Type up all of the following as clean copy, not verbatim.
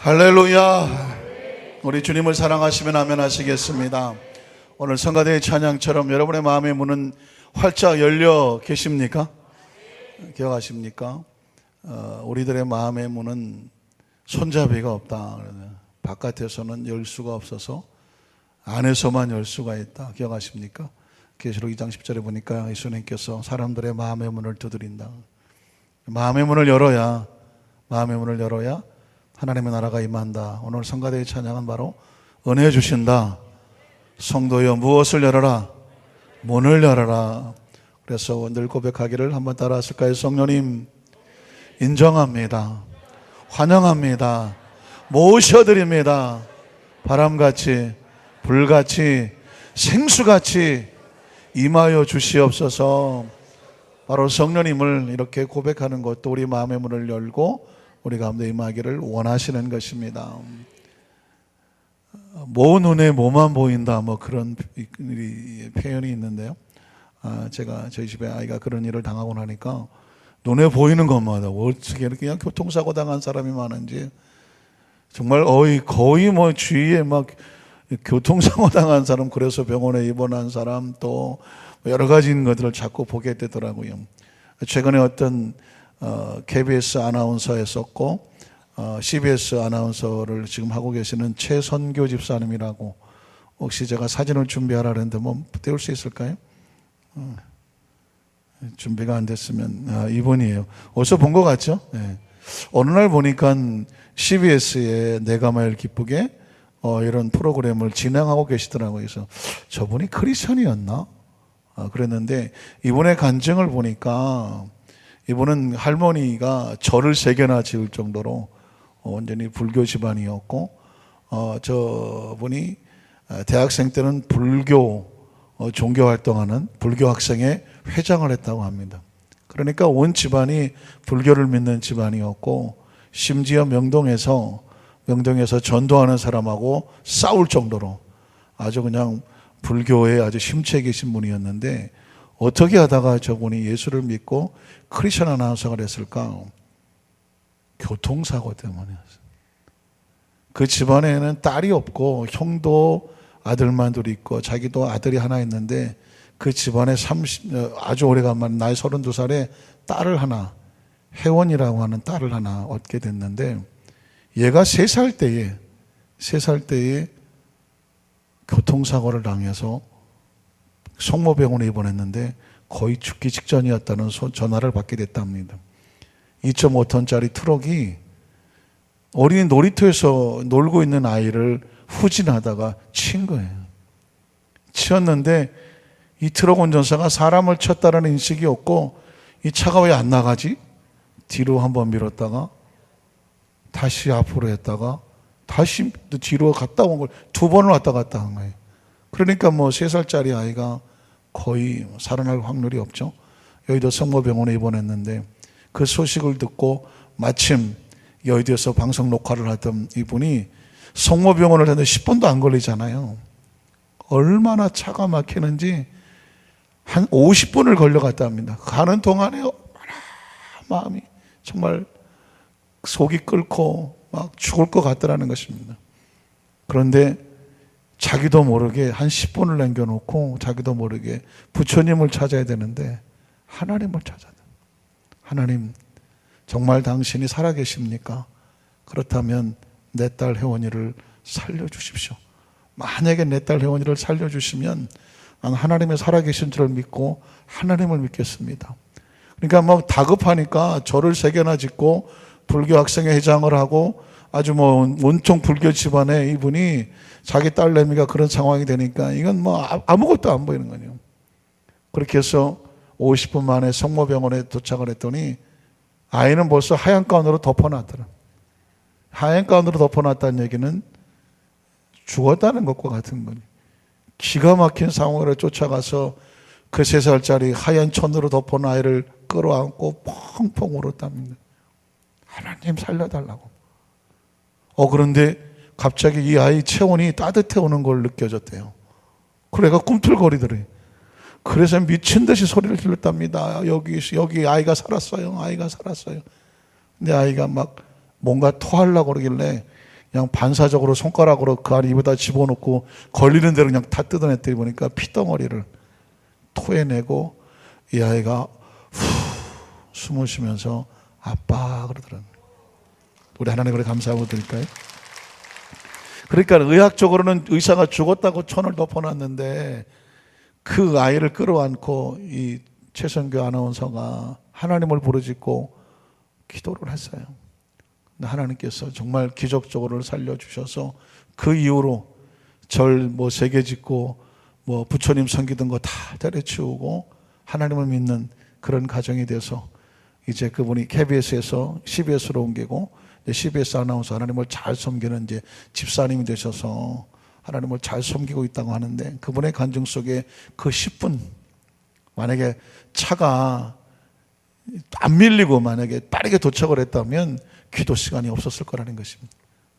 할렐루야. 우리 주님을 사랑하시면 아멘 하시겠습니다. 오늘 성가대의 찬양처럼 여러분의 마음의 문은 활짝 열려 계십니까? 기억하십니까? 우리들의 마음의 문은 손잡이가 없다. 바깥에서는 열 수가 없어서 안에서만 열 수가 있다. 기억하십니까? 계시록 2장 10절에 보니까 예수님께서 사람들의 마음의 문을 두드린다. 마음의 문을 열어야 하나님의 나라가 임한다. 오늘 성가대의 찬양은 바로 은혜 주신다. 성도여 무엇을 열어라? 문을 열어라. 그래서 늘 고백하기를 한번 따라하실까요? 성령님 인정합니다. 환영합니다. 모셔드립니다. 바람같이 불같이 생수같이 임하여 주시옵소서. 바로 성령님을 이렇게 고백하는 것도 우리 마음의 문을 열고 우리 가운데 임하기를 원하시는 것입니다. 모 눈에 뭐만 보인다, 뭐 그런 표현이 있는데요. 제가 저희 집에 아이가 그런 일을 당하고 나니까 눈에 보이는 것마다 어떻게 이렇게 그냥 교통사고 당한 사람이 많은지 정말 거의 뭐 주위에 막 교통사고 당한 사람, 그래서 병원에 입원한 사람, 또 여러 가지 것들을 자꾸 보게 되더라고요. 최근에 어떤 KBS 아나운서 했었고 CBS 아나운서를 지금 하고 계시는 최선교 집사님이라고, 혹시 제가 사진을 준비하라는데 뭐 띄울 수 있을까요? 준비가 안 됐으면 이분이에요. 어디서 본 것 같죠? 네. 어느 날 보니까 CBS에 내가 말 기쁘게 이런 프로그램을 진행하고 계시더라고요. 그래서 저분이 크리스천이었나? 그랬는데 이분의 간증을 보니까 이분은 할머니가 절을 3개나 지을 정도로 완전히 불교 집안이었고, 저분이 대학생 때는 불교 종교 활동하는 불교 학생회 회장을 했다고 합니다. 그러니까 온 집안이 불교를 믿는 집안이었고, 심지어 명동에서 전도하는 사람하고 싸울 정도로 아주 그냥 불교에 아주 심취해 계신 분이었는데, 어떻게 하다가 저분이 예수를 믿고 크리스천 아나운서가 됐을까? 교통사고 때문이었어요. 그 집안에는 딸이 없고 형도 아들만 둘 있고 자기도 아들이 하나 있는데, 그 집안에 아주 오래간만 나이 32살에 딸을 하나, 혜원이라고 하는 딸을 하나 얻게 됐는데, 얘가 3살 때에 교통사고를 당해서 성모병원에 입원했는데 거의 죽기 직전이었다는 전화를 받게 됐답니다. 2.5톤짜리 트럭이 어린이 놀이터에서 놀고 있는 아이를 후진하다가 친 거예요. 치었는데 이 트럭 운전사가 사람을 쳤다는 인식이 없고, 이 차가 왜 안 나가지? 뒤로 한번 밀었다가 다시 앞으로 했다가 다시 뒤로 갔다 온 걸 2번을 왔다 갔다 한 거예요. 그러니까 뭐 3살짜리 아이가 거의 살아날 확률이 없죠. 여의도 성모병원에 입원했는데, 그 소식을 듣고 마침 여의도에서 방송 녹화를 하던 이분이 성모병원을 했는데 10분도 안 걸리잖아요. 얼마나 차가 막히는지 한 50분을 걸려갔다 합니다. 가는 동안에 마음이 정말 속이 끓고 막 죽을 것 같더라는 것입니다. 그런데 자기도 모르게 한 10분을 남겨놓고 자기도 모르게 부처님을 찾아야 되는데 하나님을 찾아야 돼요. 하나님, 정말 당신이 살아계십니까? 그렇다면 내 딸 혜원이를 살려주십시오. 만약에 내 딸 혜원이를 살려주시면 난 하나님의 살아계신 줄을 믿고 하나님을 믿겠습니다. 그러니까 막 다급하니까 절을 3개나 짓고 불교 학생회 회장을 하고 아주 뭐 온통 불교 집안에 이분이 자기 딸내미가 그런 상황이 되니까 이건 뭐 아무것도 안 보이는 거예요. 그렇게 해서 50분 만에 성모병원에 도착을 했더니 아이는 벌써 하얀 가운으로 덮어놨더라. 하얀 가운으로 덮어놨다는 얘기는 죽었다는 것과 같은 거예요. 기가 막힌 상황으로 쫓아가서 그 3살짜리 하얀 천으로 덮어놓은 아이를 끌어안고 펑펑 울었답니다. 하나님 살려달라고. 그런데 갑자기 이 아이 체온이 따뜻해 오는 걸 느껴졌대요. 그래가 꿈틀거리더래. 그래서 미친 듯이 소리를 질렀답니다. 여기 아이가 살았어요. 아이가 살았어요. 근데 아이가 막 뭔가 토하려고 그러길래 그냥 반사적으로 손가락으로 그 안에 입에다 집어넣고 걸리는 대로 그냥 다 뜯어냈더니 보니까 피덩어리를 토해내고 이 아이가 후 숨을 쉬면서 아빠 그러더랍니다. 우리 하나님께 감사하고 드릴까요? 그러니까 의학적으로는 의사가 죽었다고 천을 덮어놨는데 그 아이를 끌어안고 이 최선교 아나운서가 하나님을 부르짖고 기도를 했어요. 하나님께서 정말 기적적으로 살려주셔서 그 이후로 절 3개 짓고 부처님 섬기던 거 다 때려치우고 하나님을 믿는 그런 가정이 돼서 이제 그분이 KBS에서 CBS로 옮기고 CBS 아나운서 하나님을 잘 섬기는 이제 집사님이 되셔서 하나님을 잘 섬기고 있다고 하는데 그분의 간증 속에 그 10분 만약에 차가 안 밀리고 만약에 빠르게 도착을 했다면 기도 시간이 없었을 거라는 것입니다.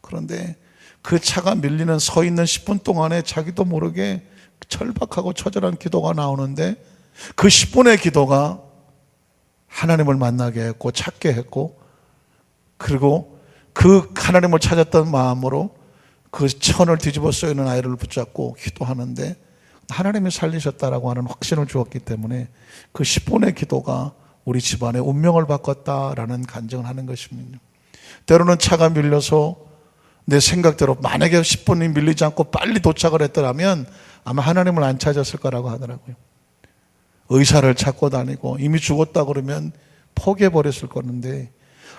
그런데 그 차가 밀리는 서 있는 10분 동안에 자기도 모르게 절박하고 처절한 기도가 나오는데 그 10분의 기도가 하나님을 만나게 했고 찾게 했고 그리고 그 하나님을 찾았던 마음으로 그 천을 뒤집어 쓰이는 아이를 붙잡고 기도하는데 하나님이 살리셨다라고 하는 확신을 주었기 때문에 그 10분의 기도가 우리 집안의 운명을 바꿨다라는 간증을 하는 것입니다. 때로는 차가 밀려서 내 생각대로 만약에 10분이 밀리지 않고 빨리 도착을 했더라면 아마 하나님을 안 찾았을 거라고 하더라고요. 의사를 찾고 다니고 이미 죽었다 그러면 포기해버렸을 거는데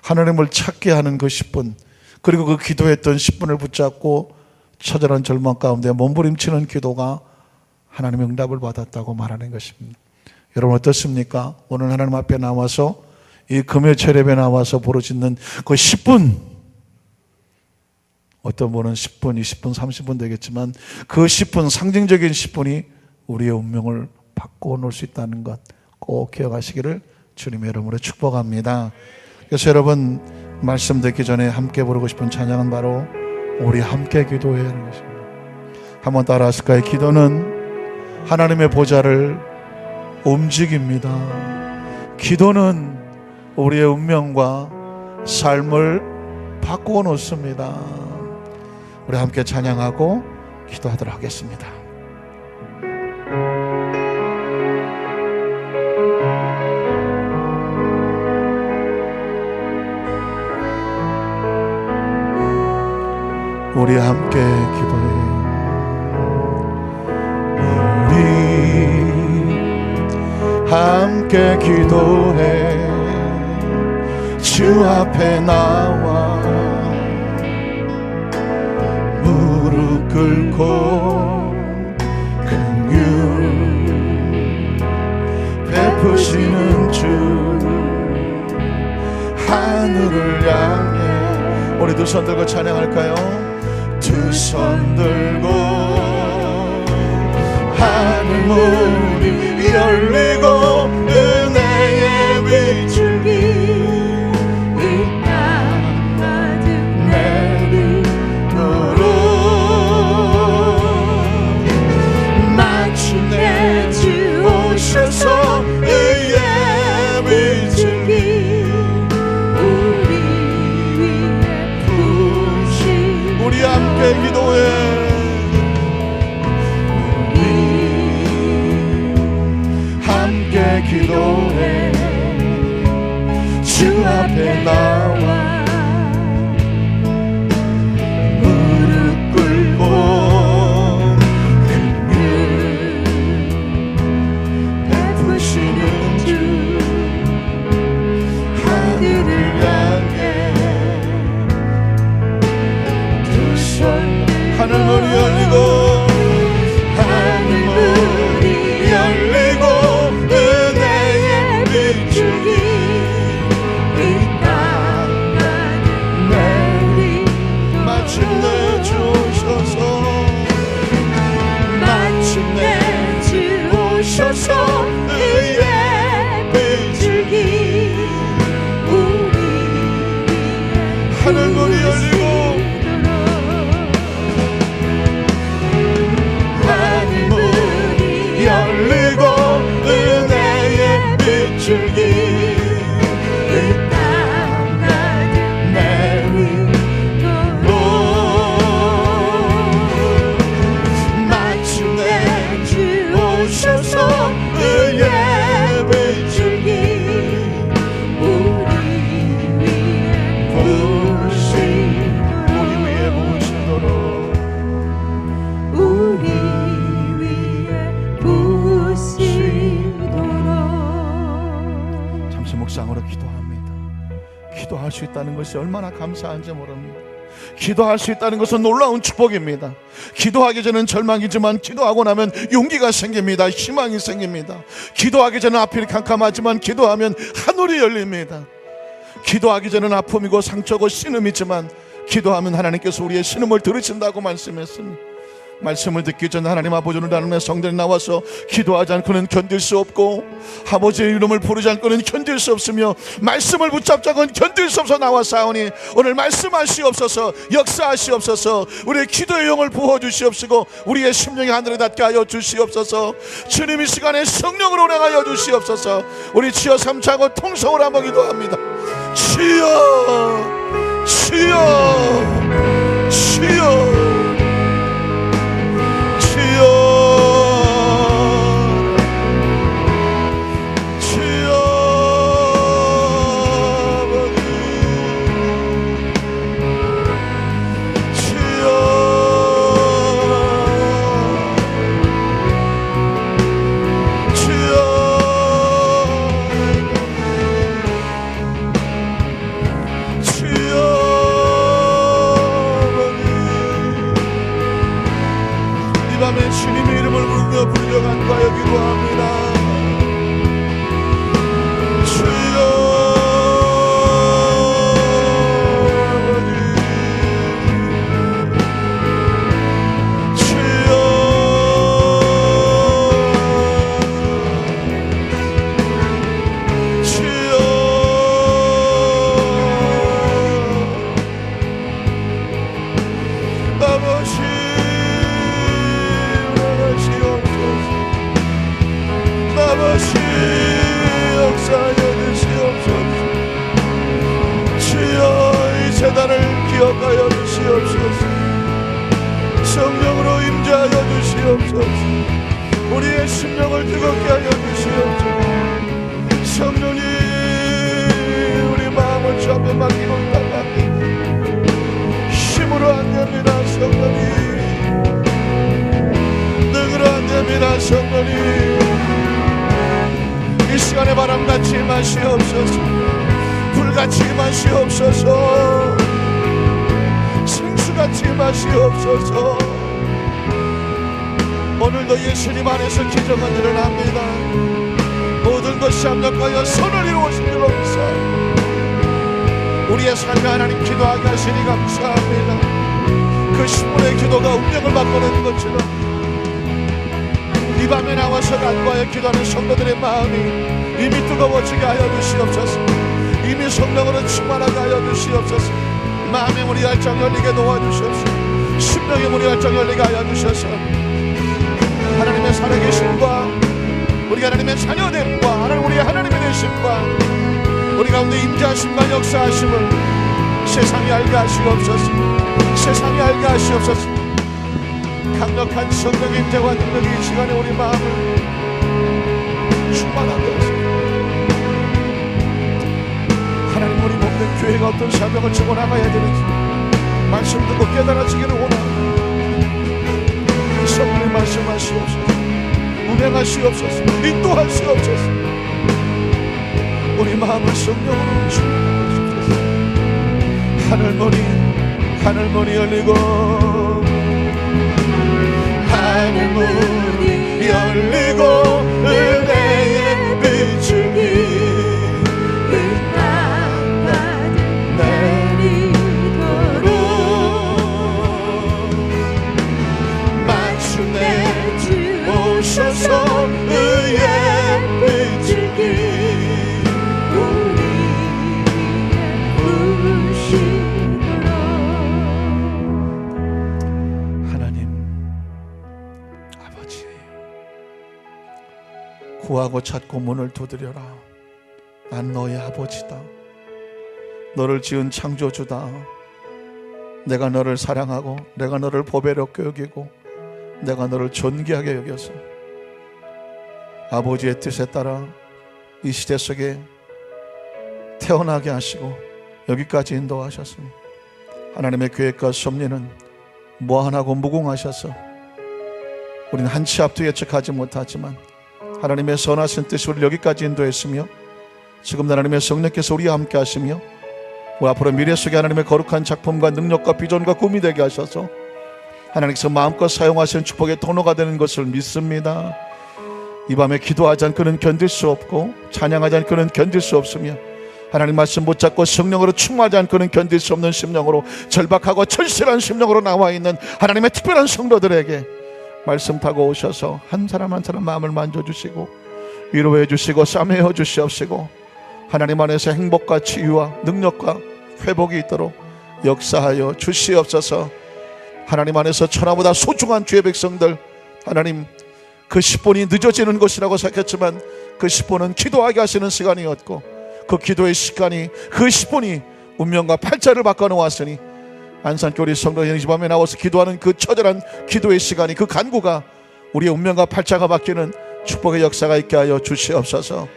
하나님을 찾게 하는 그 10분 그리고 그 기도했던 10분을 붙잡고 처절한 절망 가운데 몸부림치는 기도가 하나님의 응답을 받았다고 말하는 것입니다. 여러분 어떻습니까? 오늘 하나님 앞에 나와서 이 금요 철야에 나와서 부르짖는 그 10분 어떤 분은 10분, 20분, 30분 되겠지만 그 10분 상징적인 10분이 우리의 운명을 바꿔놓을 수 있다는 것 꼭 기억하시기를 주님의 이름으로 축복합니다. 그래서 여러분 말씀 듣기 전에 함께 부르고 싶은 찬양은 바로 우리 함께 기도해야 하는 것입니다. 한번 따라 하실까요? 기도는 하나님의 보좌를 움직입니다. 기도는 우리의 운명과 삶을 바꾸어 놓습니다. 우리 함께 찬양하고 기도하도록 하겠습니다. 우리 함께 기도해. 우리 함께 기도해. 주 앞에 나와 무릎 꿇고 긍휼 베푸시는 주 하늘을 향해 우리 두 손 들고 찬양할까요? 두 손 들고 하늘 문이 열리고 은혜의 비줄기 이 땅 가득 내리도록 마침내 주 오셔서 의의 비줄기 우리 위에 부으시 우리 함께 기도해. 기도해. 주 앞에 나와 무릎 꿇고 긍휼 베푸시는 주 하늘을 향해 두 손 하늘 문이 열리고 하늘 문이 열리고 하늘 문이 열리고 기도할 수 있다는 것이 얼마나 감사한지 모릅니다. 기도할 수 있다는 것은 놀라운 축복입니다. 기도하기 전엔 절망이지만 기도하고 나면 용기가 생깁니다. 희망이 생깁니다. 기도하기 전엔 앞이 캄캄하지만 기도하면 하늘이 열립니다. 기도하기 전엔 아픔이고 상처고 신음이지만 기도하면 하나님께서 우리의 신음을 들으신다고 말씀했습니다. 말씀을 듣기 전에 하나님 아버지를 나누며 성전에 나와서 기도하지 않고는 견딜 수 없고, 아버지의 이름을 부르지 않고는 견딜 수 없으며, 말씀을 붙잡자고는 견딜 수 없어 나와사오니 오늘 말씀하시옵소서, 역사하시옵소서, 우리의 기도의 영을 부어주시옵시고 우리의 심령이 하늘에 닿게 하여 주시옵소서. 주님 이 시간에 성령으로 운행하여 주시옵소서. 우리 치어 삼차고 통성을 한번 기도합니다. 치여 치여 치여 주님의 이름을 부르며 불려간과여 기도합니다. 주여 재단을 기억하여 주시옵소서. 성령으로 임재하여 주시옵소서. 우리의 심령을 뜨겁게 하여 주시옵소서. 성령님 우리 마음을 주 앞에 맡기고 있다. 힘으로 안 됩니다. 성령님 능으로 안 됩니다. 성령님 이 시간에 바람같이 마시옵소서. 불같이 마시옵소서. 생수같이 마시옵소서. 오늘도 예수님 안에서 기적은 일어납니다. 모든 것이 합력하여 선을 이루어진 줄로 믿사옵니다. 우리의 삶에 하나님 기도하게 하시니 감사합니다. 그 10분의 기도가 운명을 바꾸는 것처럼 이 밤에 나와서 간구하여 기도하는 성도들의 마음이 이미 뜨거워지게 하여 주시옵소서. 이미 성령으로 충만하게 하여 주시옵소서. 마음의 문이 활짝 열리게 도와주시옵소서. 심령의 문이 활짝 열리게 하여 주셔서 하나님의 살아계심과 우리 하나님의 자녀됨과 하나님 우리 하나님의 되심과 우리 가운데 임재하심과 역사하심을 세상이 알게 하시옵소서. 세상이 알게 하시옵소서. 강력한 성령의 임재와 능력이 이 시간에 우리 마음을 충만하게 하소서. 하나님 우리 몸된 교회가 어떤 사명을 지고 나가야 되는지 말씀 듣고 깨달아지기를 원합니다. 성령님 말씀하시옵소서. 운행하시옵소서. 인도하시옵소서. 우리 마음을 성령으로 충만하시옵소서. 하늘문이 열리고 하늘문이 열리고 은혜의 빛이 오셔서 의의 빛을 부으시도록. 하나님 아버지 구하고 찾고 문을 두드려라. 난 너의 아버지다. 너를 지은 창조주다. 내가 너를 사랑하고 내가 너를 보배롭게 여기고 내가 너를 존귀하게 여겨서 아버지의 뜻에 따라 이 시대 속에 태어나게 하시고 여기까지 인도하셨습니다. 하나님의 계획과 섭리는 무한하고 무궁하셔서 우리는 한 치 앞도 예측하지 못하지만 하나님의 선하신 뜻이 우리를 여기까지 인도했으며 지금 하나님의 성령께서 우리와 함께 하시며 우리 앞으로 미래 속에 하나님의 거룩한 작품과 능력과 비전과 꿈이 되게 하셔서 하나님께서 마음껏 사용하시는 축복의 통로가 되는 것을 믿습니다. 이 밤에 기도하지 않고는 견딜 수 없고 찬양하지 않고는 견딜 수 없으며 하나님 말씀 붙잡고 성령으로 충만하지 않고는 견딜 수 없는 심령으로 절박하고 철실한 심령으로 나와 있는 하나님의 특별한 성도들에게 말씀 타고 오셔서 한 사람 한 사람 마음을 만져주시고 위로해 주시고 싸매어 주시옵시고 하나님 안에서 행복과 치유와 능력과 회복이 있도록 역사하여 주시옵소서. 하나님 안에서 천하보다 소중한 주의 백성들, 하나님 그 10분이 늦어지는 것이라고 생각했지만 그 10분은 기도하게 하시는 시간이었고 그 기도의 시간이 그 10분이 운명과 팔자를 바꿔놓았으니 안산교리 성도들이 이 밤에 나와서 기도하는 그 처절한 기도의 시간이 그 간구가 우리의 운명과 팔자가 바뀌는 축복의 역사가 있게 하여 주시옵소서.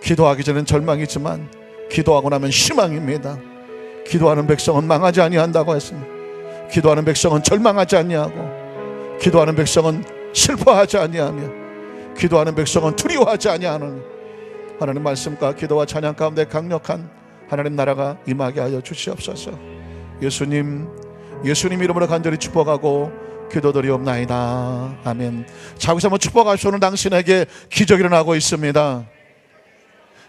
기도하기 전엔 절망이지만 기도하고 나면 희망입니다. 기도하는 백성은 망하지 아니한다고 했습니다. 기도하는 백성은 절망하지 아니하고 기도하는 백성은 슬퍼하지 아니하며 기도하는 백성은 두려워하지 아니하는 하나님 말씀과 기도와 찬양 가운데 강력한 하나님 나라가 임하게 하여 주시옵소서. 예수님 이름으로 간절히 축복하고 기도드리옵나이다. 아멘. 자, 여기서 한번 축복하시오는 당신에게 기적이 일어나고 있습니다.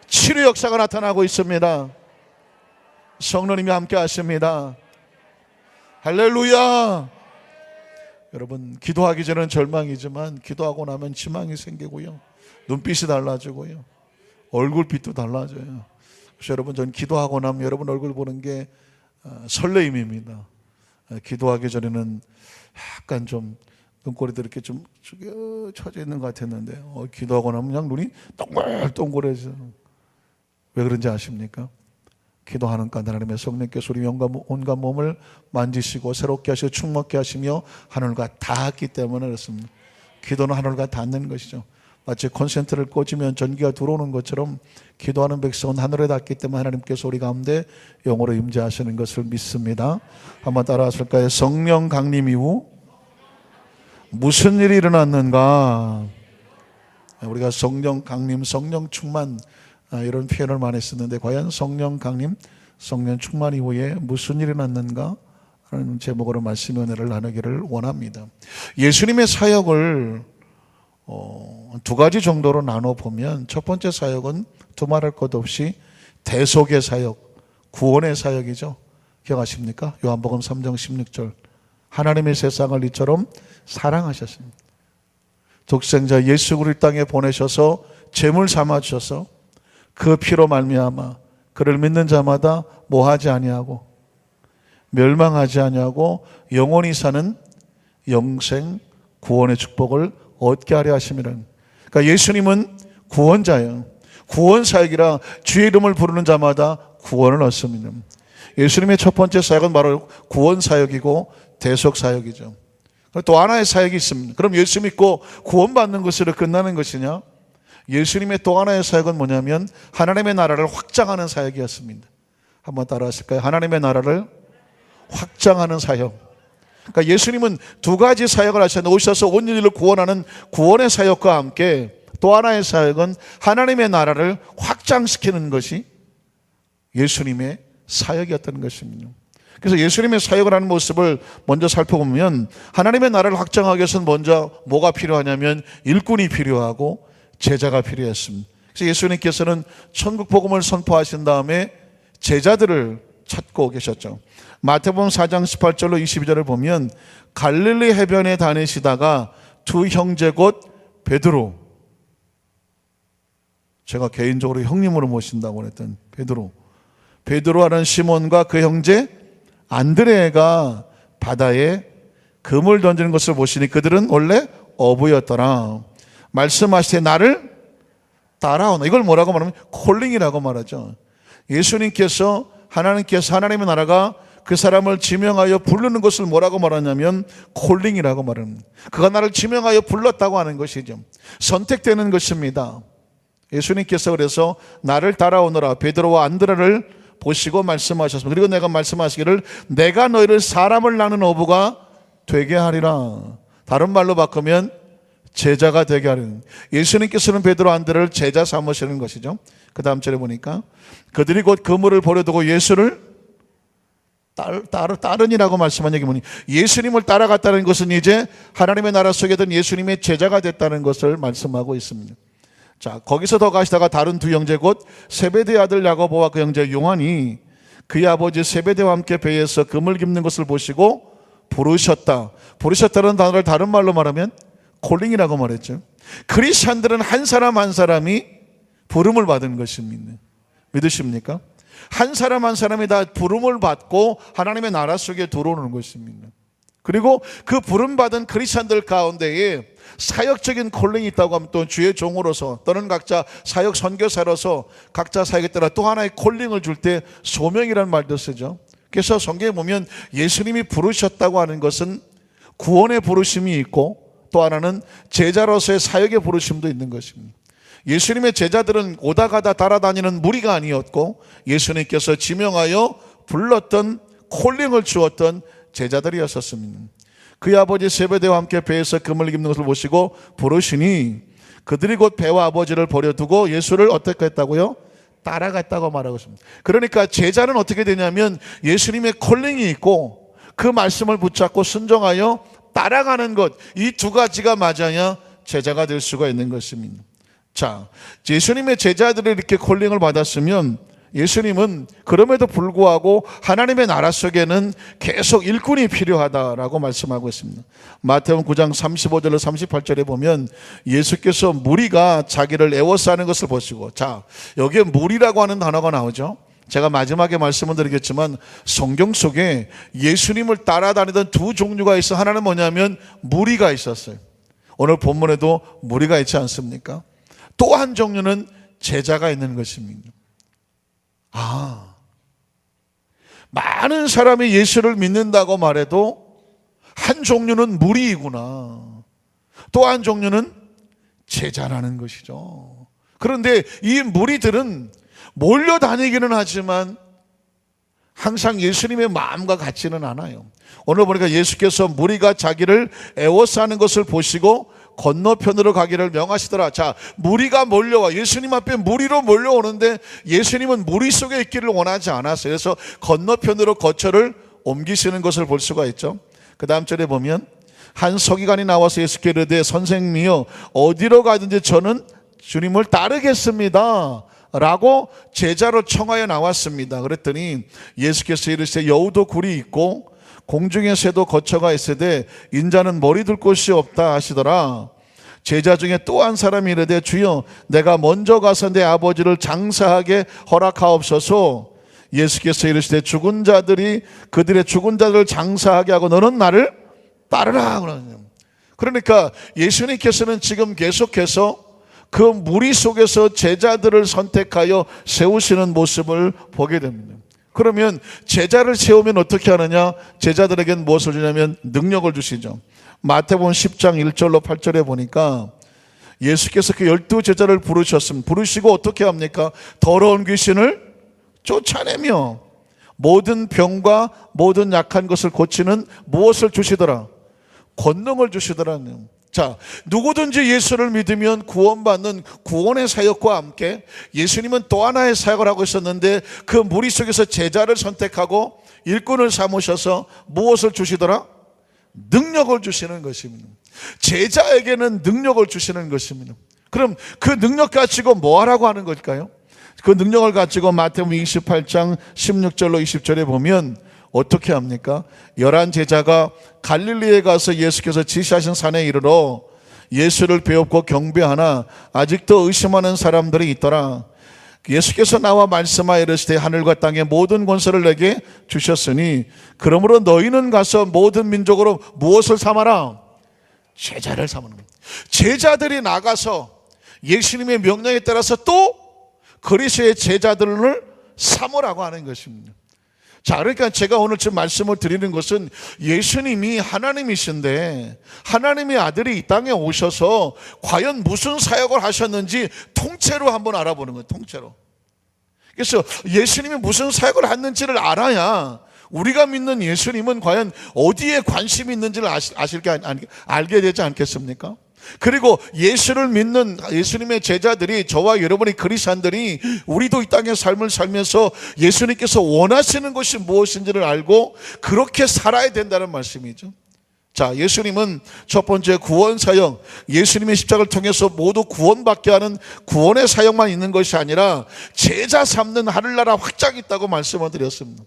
치료 역사가 나타나고 있습니다. 성령님이 함께 하십니다. 할렐루야. 여러분, 기도하기 전에는 절망이지만 기도하고 나면 희망이 생기고요, 눈빛이 달라지고요, 얼굴빛도 달라져요. 그래서 여러분, 전 기도하고 나면 여러분 얼굴 보는 게 설레임입니다. 기도하기 전에는 약간 좀 눈꼬리도 이렇게 좀 처져 있는 것 같았는데 기도하고 나면 그냥 눈이 동글동글해져. 왜 그런지 아십니까? 기도하는 가운데 하나님의 성령께서 우리 온갖 몸을 만지시고 새롭게 하시고 충만케 하시며 하늘과 닿았기 때문에 그렇습니다. 기도는 하늘과 닿는 것이죠. 마치 콘센트를 꽂으면 전기가 들어오는 것처럼 기도하는 백성은 하늘에 닿기 때문에 하나님께서 우리 가운데 영으로 임재하시는 것을 믿습니다. 한번 따라하실까요? 성령 강림 이후 무슨 일이 일어났는가? 우리가 성령 강림, 성령 충만 이런 표현을 많이 쓰는데 과연 성령 강림, 성령 충만 이후에 무슨 일이 일어났는가 하는 제목으로 말씀 은혜를 나누기를 원합니다. 예수님의 사역을 두 가지 정도로 나눠보면 첫 번째 사역은 두말할 것 없이 대속의 사역, 구원의 사역이죠. 기억하십니까? 요한복음 3장 16절 하나님의 세상을 이처럼 사랑하셨습니다. 독생자 예수 그리스도를 땅에 보내셔서 제물 삼아 주셔서 그 피로 말미암아 그를 믿는 자마다 뭐하지 아니하고 멸망하지 아니하고 영원히 사는 영생 구원의 축복을 얻게 하려 하심이라. 그러니까 예수님은 구원자예요. 구원 사역이라 주의 이름을 부르는 자마다 구원을 얻습니다. 예수님의 첫 번째 사역은 바로 구원 사역이고 대속 사역이죠. 또 하나의 사역이 있습니다. 그럼 예수 믿고 구원받는 것으로 끝나는 것이냐? 예수님의 또 하나의 사역은 뭐냐면 하나님의 나라를 확장하는 사역이었습니다. 한번 따라 하실까요? 하나님의 나라를 확장하는 사역. 그러니까 예수님은 두 가지 사역을 하셨는데 오셔서 온 인류를 구원하는 구원의 사역과 함께 또 하나의 사역은 하나님의 나라를 확장시키는 것이 예수님의 사역이었다는 것입니다. 그래서 예수님의 사역을 하는 모습을 먼저 살펴보면 하나님의 나라를 확장하기 위해서는 먼저 뭐가 필요하냐면 일꾼이 필요하고 제자가 필요했습니다. 그래서 예수님께서는 천국 복음을 선포하신 다음에 제자들을 찾고 계셨죠. 마태복음 4장 18절로 22절을 보면 갈릴리 해변에 다니시다가 두 형제 곧 베드로, 제가 개인적으로 형님으로 모신다고 했던 베드로라는 시몬과 그 형제 안드레가 바다에 금을 던지는 것을 보시니 그들은 원래 어부였더라. 말씀하시되 나를 따라오나. 이걸 뭐라고 말하면 콜링이라고 말하죠. 예수님께서 하나님의 나라가 그 사람을 지명하여 부르는 것을 뭐라고 말하냐면 콜링이라고 말합니다. 그가 나를 지명하여 불렀다고 하는 것이죠. 선택되는 것입니다. 예수님께서 그래서 나를 따라오너라 베드로와 안드레를 보시고 말씀하셨습니다. 그리고 내가 말씀하시기를 내가 너희를 사람을 낳는 어부가 되게 하리라. 다른 말로 바꾸면 제자가 되게 하는, 예수님께서는 베드로 안드레를 제자 삼으시는 것이죠. 그 다음 절에 보니까 그들이 곧 그물을 버려두고 예수를 따르니라고 말씀한 얘기 뭐니, 예수님을 따라갔다는 것은 이제 하나님의 나라 속에 든 예수님의 제자가 됐다는 것을 말씀하고 있습니다. 자, 거기서 더 가시다가 다른 두 형제 곧 세베대 아들 야고보와 그 형제 요한이 그의 아버지 세베대와 함께 배에서 그물 깁는 것을 보시고 부르셨다. 부르셨다는 단어를 다른 말로 말하면 콜링이라고 말했죠. 크리스찬들은 한 사람 한 사람이 부름을 받은 것입니다. 믿으십니까? 한 사람 한 사람이 다 부름을 받고 하나님의 나라 속에 들어오는 것입니다. 그리고 그 부름받은 크리스찬들 가운데에 사역적인 콜링이 있다고 하면 또 주의 종으로서 또는 각자 사역 선교사로서 각자 사역에 따라 또 하나의 콜링을 줄 때 소명이라는 말도 쓰죠. 그래서 성경에 보면 예수님이 부르셨다고 하는 것은 구원의 부르심이 있고 또 하나는 제자로서의 사역의 부르심도 있는 것입니다. 예수님의 제자들은 오다 가다 따라다니는 무리가 아니었고 예수님께서 지명하여 불렀던 콜링을 주었던 제자들이었었습니다. 그의 아버지 세베대와 함께 배에서 그물 깁는 것을 보시고 부르시니 그들이 곧 배와 아버지를 버려두고 예수를 어떻게 했다고요? 따라갔다고 말하고 있습니다. 그러니까 제자는 어떻게 되냐면 예수님의 콜링이 있고 그 말씀을 붙잡고 순종하여 따라가는 것, 이 두 가지가 맞아야 제자가 될 수가 있는 것입니다. 자, 예수님의 제자들이 이렇게 콜링을 받았으면 예수님은 그럼에도 불구하고 하나님의 나라 속에는 계속 일꾼이 필요하다라고 말씀하고 있습니다. 마태복음 9장 35절로 38절에 보면 예수께서 무리가 자기를 애워싸 하는 것을 보시고, 자, 여기에 무리라고 하는 단어가 나오죠. 제가 마지막에 말씀을 드리겠지만 성경 속에 예수님을 따라다니던 두 종류가 있어. 하나는 뭐냐면 무리가 있었어요. 오늘 본문에도 무리가 있지 않습니까? 또 한 종류는 제자가 있는 것입니다. 많은 사람이 예수를 믿는다고 말해도 한 종류는 무리이구나. 또 한 종류는 제자라는 것이죠. 그런데 이 무리들은 몰려다니기는 하지만 항상 예수님의 마음과 같지는 않아요. 오늘 보니까 예수께서 무리가 자기를 애워싸는 것을 보시고 건너편으로 가기를 명하시더라. 자, 무리가 몰려와 예수님 앞에 무리로 몰려오는데 예수님은 무리 속에 있기를 원하지 않았어요. 그래서 건너편으로 거처를 옮기시는 것을 볼 수가 있죠. 그 다음 절에 보면 한 서기관이 나와서 예수께 이르되 선생님이여 어디로 가든지 저는 주님을 따르겠습니다 라고 제자로 청하여 나왔습니다. 그랬더니 예수께서 이르시되 여우도 굴이 있고 공중의 새도 거처가 있으되 인자는 머리 둘 곳이 없다 하시더라. 제자 중에 또 한 사람이 이르되 주여 내가 먼저 가서 내 아버지를 장사하게 허락하옵소서. 예수께서 이르시되 죽은 자들이 그들의 죽은 자들을 장사하게 하고 너는 나를 따르라. 그러니까 예수님께서는 지금 계속해서 그 무리 속에서 제자들을 선택하여 세우시는 모습을 보게 됩니다. 그러면 제자를 세우면 어떻게 하느냐? 제자들에게는 무엇을 주냐면 능력을 주시죠. 마태복음 10장 1절로 8절에 보니까 예수께서 그 12제자를 부르셨습니다. 부르시고 어떻게 합니까? 더러운 귀신을 쫓아내며 모든 병과 모든 약한 것을 고치는 무엇을 주시더라? 권능을 주시더라는. 자, 누구든지 예수를 믿으면 구원받는 구원의 사역과 함께 예수님은 또 하나의 사역을 하고 있었는데 그 무리 속에서 제자를 선택하고 일꾼을 삼으셔서 무엇을 주시더라? 능력을 주시는 것입니다. 제자에게는 능력을 주시는 것입니다. 그럼 그 능력 가지고 뭐 하라고 하는 걸까요? 그 능력을 가지고 마태복음 28장 16절로 20절에 보면 어떻게 합니까? 11 제자가 갈릴리에 가서 예수께서 지시하신 산에 이르러 예수를 배웁고 경배하나 아직도 의심하는 사람들이 있더라. 예수께서 나와 말씀하여 이르시되 하늘과 땅의 모든 권세를 내게 주셨으니 그러므로 너희는 가서 모든 민족으로 무엇을 삼아라? 제자를 삼는 거예요. 제자들이 나가서 예수님의 명령에 따라서 또 그리스도의 제자들을 삼으라고 하는 것입니다. 자, 그러니까 제가 오늘 지금 말씀을 드리는 것은 예수님이 하나님이신데 하나님의 아들이 이 땅에 오셔서 과연 무슨 사역을 하셨는지 통째로 한번 알아보는 거예요. 통째로. 그래서 예수님이 무슨 사역을 했는지를 알아야 우리가 믿는 예수님은 과연 어디에 관심이 있는지를 알게 되지 않겠습니까? 그리고 예수를 믿는 예수님의 제자들이, 저와 여러분이 그리스도인들이 우리도 이 땅의 삶을 살면서 예수님께서 원하시는 것이 무엇인지를 알고 그렇게 살아야 된다는 말씀이죠. 자, 예수님은 첫 번째 구원 사역, 예수님의 십자가를 통해서 모두 구원받게 하는 구원의 사역만 있는 것이 아니라 제자 삼는 하늘나라 확장이 있다고 말씀을 드렸습니다.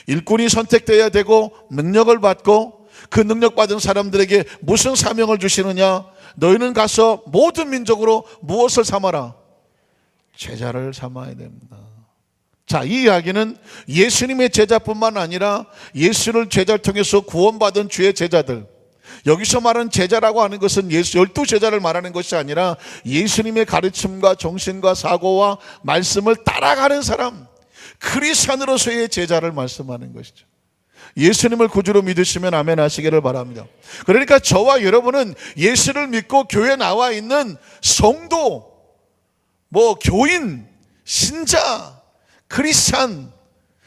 일꾼이 선택되어야 되고 능력을 받고, 그 능력 받은 사람들에게 무슨 사명을 주시느냐? 너희는 가서 모든 민족으로 무엇을 삼아라? 제자를 삼아야 됩니다. 자, 이 이야기는 예수님의 제자뿐만 아니라 예수를 제자를 통해서 구원받은 주의 제자들, 여기서 말하는 제자라고 하는 것은 12제자를 말하는 것이 아니라 예수님의 가르침과 정신과 사고와 말씀을 따라가는 사람, 크리스찬으로서의 제자를 말씀하는 것이죠. 예수님을 구주로 믿으시면 아멘 하시기를 바랍니다. 그러니까 저와 여러분은 예수를 믿고 교회에 나와 있는 성도, 교인, 신자, 크리스찬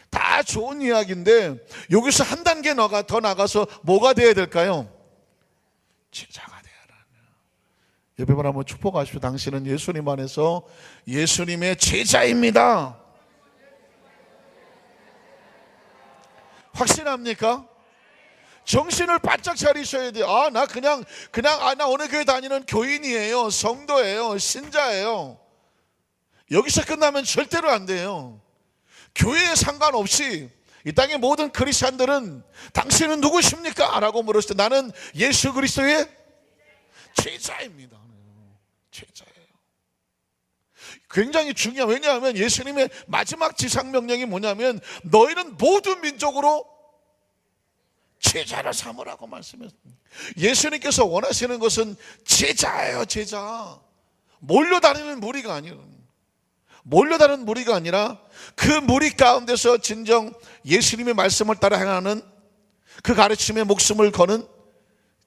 다 좋은 이야기인데, 여기서 한 단계 더 나가서 뭐가 되어야 될까요? 제자가 되어라. 옆에 분 한번 축복하십시오. 당신은 예수님 안에서 예수님의 제자입니다. 확신합니까? 정신을 바짝 차리셔야 돼요. 나 어느 교회 다니는 교인이에요, 성도예요, 신자예요. 여기서 끝나면 절대로 안 돼요. 교회에 상관없이 이 땅의 모든 크리스찬들은 당신은 누구십니까? 라고 물었을 때 나는 예수 그리스도의 제자입니다. 제자예요. 굉장히 중요해요. 왜냐하면 예수님의 마지막 지상명령이 뭐냐면 너희는 모든 민족으로 제자를 삼으라고 말씀했습니다. 예수님께서 원하시는 것은 제자예요. 제자. 몰려다니는 무리가 아니에요. 몰려다니는 무리가 아니라 그 무리 가운데서 진정 예수님의 말씀을 따라 행하는, 그 가르침에 목숨을 거는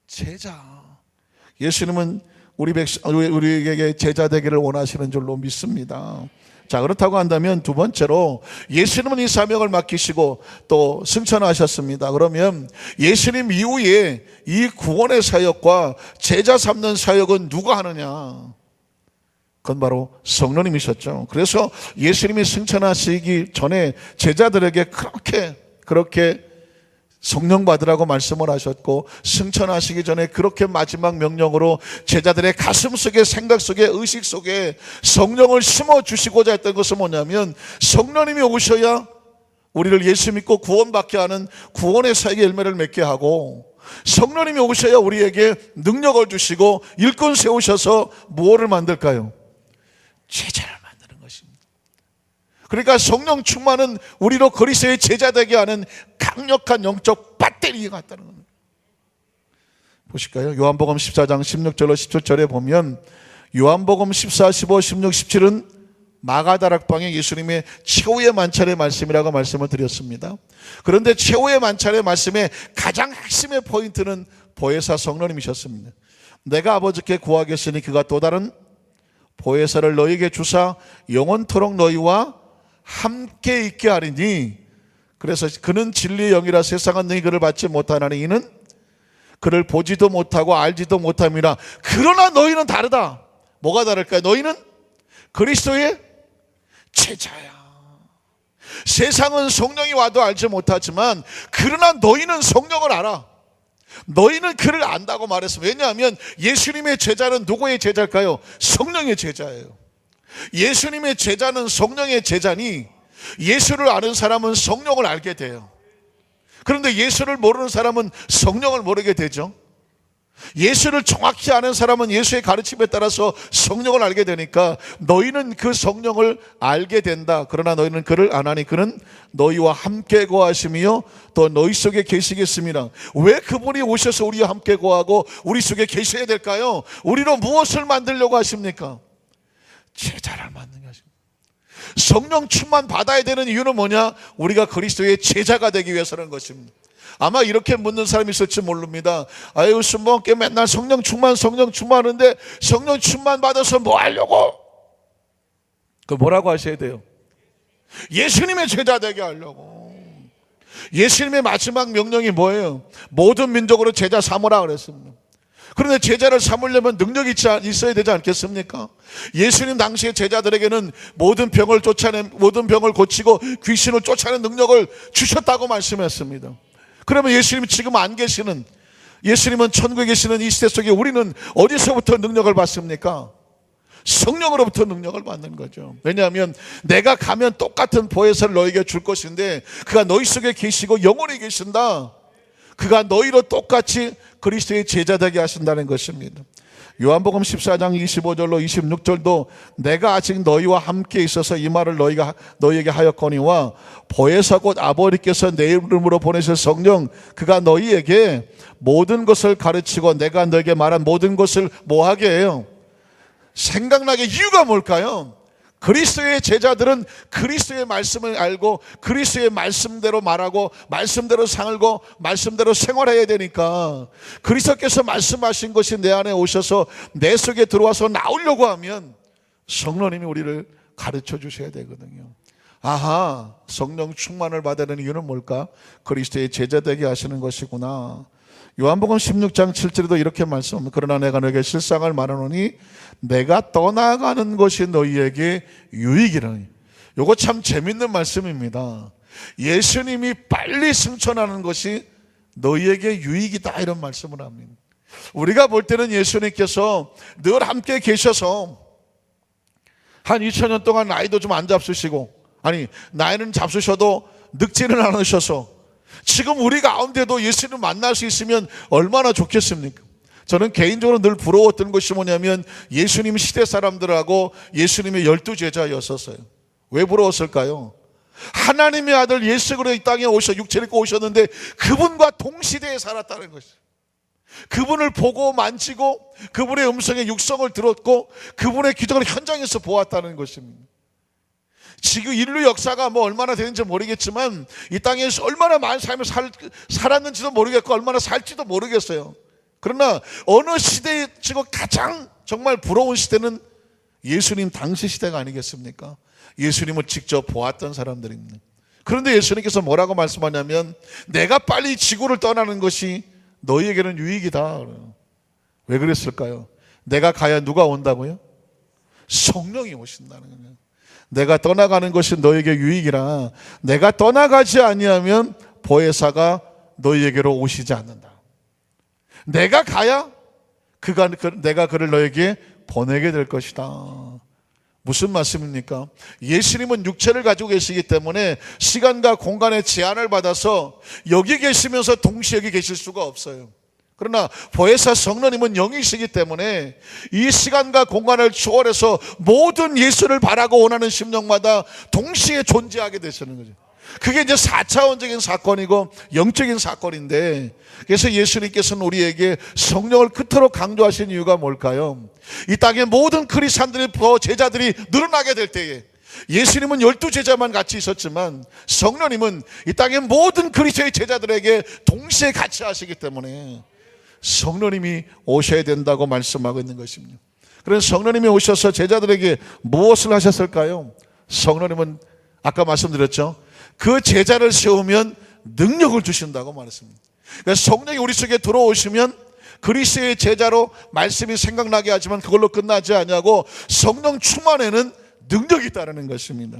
제자. 예수님은 우리에게 제자 되기를 원하시는 줄로 믿습니다. 자, 그렇다고 한다면 두 번째로 예수님은 이 사명을 맡기시고 또 승천하셨습니다. 그러면 예수님 이후에 이 구원의 사역과 제자 삼는 사역은 누가 하느냐? 그건 바로 성령님이셨죠. 그래서 예수님이 승천하시기 전에 제자들에게 그렇게 성령 받으라고 말씀을 하셨고, 승천하시기 전에 그렇게 마지막 명령으로 제자들의 가슴 속에, 생각 속에, 의식 속에 성령을 심어주시고자 했던 것은 뭐냐면, 성령님이 오셔야 우리를 예수 믿고 구원받게 하는 구원의 사역의 열매를 맺게 하고, 성령님이 오셔야 우리에게 능력을 주시고 일꾼 세우셔서 무엇을 만들까요? 제자를 만드는 것입니다. 그러니까 성령 충만은 우리로 그리스도의 제자 되게 하는 강력한 영적 배터리 같다는 겁니다. 보실까요? 요한복음 14장 16절로 17절에 보면, 요한복음 14, 15, 16, 17은 마가다락방의 예수님의 최후의 만찬의 말씀이라고 말씀을 드렸습니다. 그런데 최후의 만찬의 말씀의 가장 핵심의 포인트는 보혜사 성령님이셨습니다. 내가 아버지께 구하겠으니 그가 또 다른 보혜사를 너희에게 주사 영원토록 너희와 함께 있게 하리니, 그래서 그는 진리의 영이라 세상은 너희 그를 받지 못하나니 이는 그를 보지도 못하고 알지도 못함이라. 그러나 너희는 다르다. 뭐가 다를까요? 너희는 그리스도의 제자야. 세상은 성령이 와도 알지 못하지만 그러나 너희는 성령을 알아. 너희는 그를 안다고 말했습니다. 왜냐하면 예수님의 제자는 누구의 제자일까요? 성령의 제자예요. 예수님의 제자는 성령의 제자니, 예수를 아는 사람은 성령을 알게 돼요. 그런데 예수를 모르는 사람은 성령을 모르게 되죠. 예수를 정확히 아는 사람은 예수의 가르침에 따라서 성령을 알게 되니까 너희는 그 성령을 알게 된다. 그러나 너희는 그를 안 하니 그는 너희와 함께 거하시며 또 너희 속에 계시겠습니다. 왜 그분이 오셔서 우리와 함께 거하고 우리 속에 계셔야 될까요? 우리로 무엇을 만들려고 하십니까? 제자를 만드는 것입니다. 성령 충만 받아야 되는 이유는 뭐냐? 우리가 그리스도의 제자가 되기 위해서라는 것입니다. 아마 이렇게 묻는 사람이 있을지 모릅니다. 아유, 순복음교회 맨날 성령 충만하는데 성령 충만 받아서 뭐 하려고? 그 뭐라고 하셔야 돼요? 예수님의 제자 되게 하려고. 예수님의 마지막 명령이 뭐예요? 모든 민족으로 제자 삼으라 그랬습니다. 그런데 제자를 삼으려면 능력이 있어야 되지 않겠습니까? 예수님 당시에 제자들에게는 모든 병을 고치고 귀신을 쫓아내는 능력을 주셨다고 말씀했습니다. 그러면 예수님이 지금 안 계시는, 예수님은 천국에 계시는 이 시대 속에 우리는 어디서부터 능력을 받습니까? 성령으로부터 능력을 받는 거죠. 왜냐하면 내가 가면 똑같은 보혜사를 너에게 줄 것인데 그가 너희 속에 계시고 영원히 계신다. 그가 너희로 똑같이 그리스도의 제자 되게 하신다는 것입니다. 요한복음 14장 25절로 26절도 내가 아직 너희와 함께 있어서 이 말을 너희에게 하였거니와 보혜사 곧 아버지께서 내 이름으로 보내실 성령 그가 너희에게 모든 것을 가르치고 내가 너에게 말한 모든 것을 뭐하게 해요? 생각나게. 이유가 뭘까요? 그리스도의 제자들은 그리스도의 말씀을 알고 그리스도의 말씀대로 말하고 말씀대로 살고 말씀대로 생활해야 되니까, 그리스도께서 말씀하신 것이 내 안에 오셔서 내 속에 들어와서 나오려고 하면 성령님이 우리를 가르쳐 주셔야 되거든요. 아하, 성령 충만을 받아야 되는 이유는 뭘까? 그리스도의 제자 되게 하시는 것이구나. 요한복음 16장 7절에도 이렇게 말씀합니다. 그러나 내가 너에게 실상을 말하노니 내가 떠나가는 것이 너희에게 유익이라니. 요거 참 재밌는 말씀입니다. 예수님이 빨리 승천하는 것이 너희에게 유익이다, 이런 말씀을 합니다. 우리가 볼 때는 예수님께서 늘 함께 계셔서 한 2000년 동안 나이도 좀 안 잡수시고, 아니 나이는 잡수셔도 늙지는 않으셔서 지금 우리 가운데도 예수님을 만날 수 있으면 얼마나 좋겠습니까? 저는 개인적으로 늘 부러웠던 것이 뭐냐면 예수님 시대 사람들하고 예수님의 12제자였었어요. 왜 부러웠을까요? 하나님의 아들 예수 그리스도 이 땅에 육체를 입고 오셨는데 그분과 동시대에 살았다는 것이죠. 그분을 보고 만지고 그분의 음성에 육성을 들었고 그분의 기적을 현장에서 보았다는 것입니다. 지금 인류 역사가 뭐 얼마나 되는지 모르겠지만 이 땅에서 얼마나 많은 삶을 살았는지도 모르겠고 얼마나 살지도 모르겠어요. 그러나 어느 시대에 지금 가장 정말 부러운 시대는 예수님 당시 시대가 아니겠습니까? 예수님을 직접 보았던 사람들입니다. 그런데 예수님께서 뭐라고 말씀하냐면 내가 빨리 지구를 떠나는 것이 너희에게는 유익이다. 왜 그랬을까요? 내가 가야 누가 온다고요? 성령이 오신다는 거예요. 내가 떠나가는 것이 너에게 유익이라 내가 떠나가지 아니하면 보혜사가 너희에게로 오시지 않는다. 내가 가야 내가 그를 너에게 보내게 될 것이다. 무슨 말씀입니까? 예수님은 육체를 가지고 계시기 때문에 시간과 공간의 제한을 받아서 여기 계시면서 동시에 여기 계실 수가 없어요. 그러나 보혜사 성령님은 영이시기 때문에 이 시간과 공간을 초월해서 모든 예수를 바라고 원하는 심령마다 동시에 존재하게 되시는 거죠. 그게 이제 4차원적인 사건이고 영적인 사건인데, 그래서 예수님께서는 우리에게 성령을 끝으로 강조하신 이유가 뭘까요? 이 땅의 모든 그리스도인들이 제자들이 늘어나게 될 때에 예수님은 12제자만 같이 있었지만 성령님은 이 땅의 모든 그리스도의 제자들에게 동시에 같이 하시기 때문에 성령님이 오셔야 된다고 말씀하고 있는 것입니다. 그래서 성령님이 오셔서 제자들에게 무엇을 하셨을까요? 성령님은 아까 말씀드렸죠. 그 제자를 세우면 능력을 주신다고 말했습니다. 그러니까 성령이 우리 속에 들어오시면 그리스도의 제자로 말씀이 생각나게 하지만 그걸로 끝나지 아니하고 성령 충만에는 능력이 있다는 것입니다.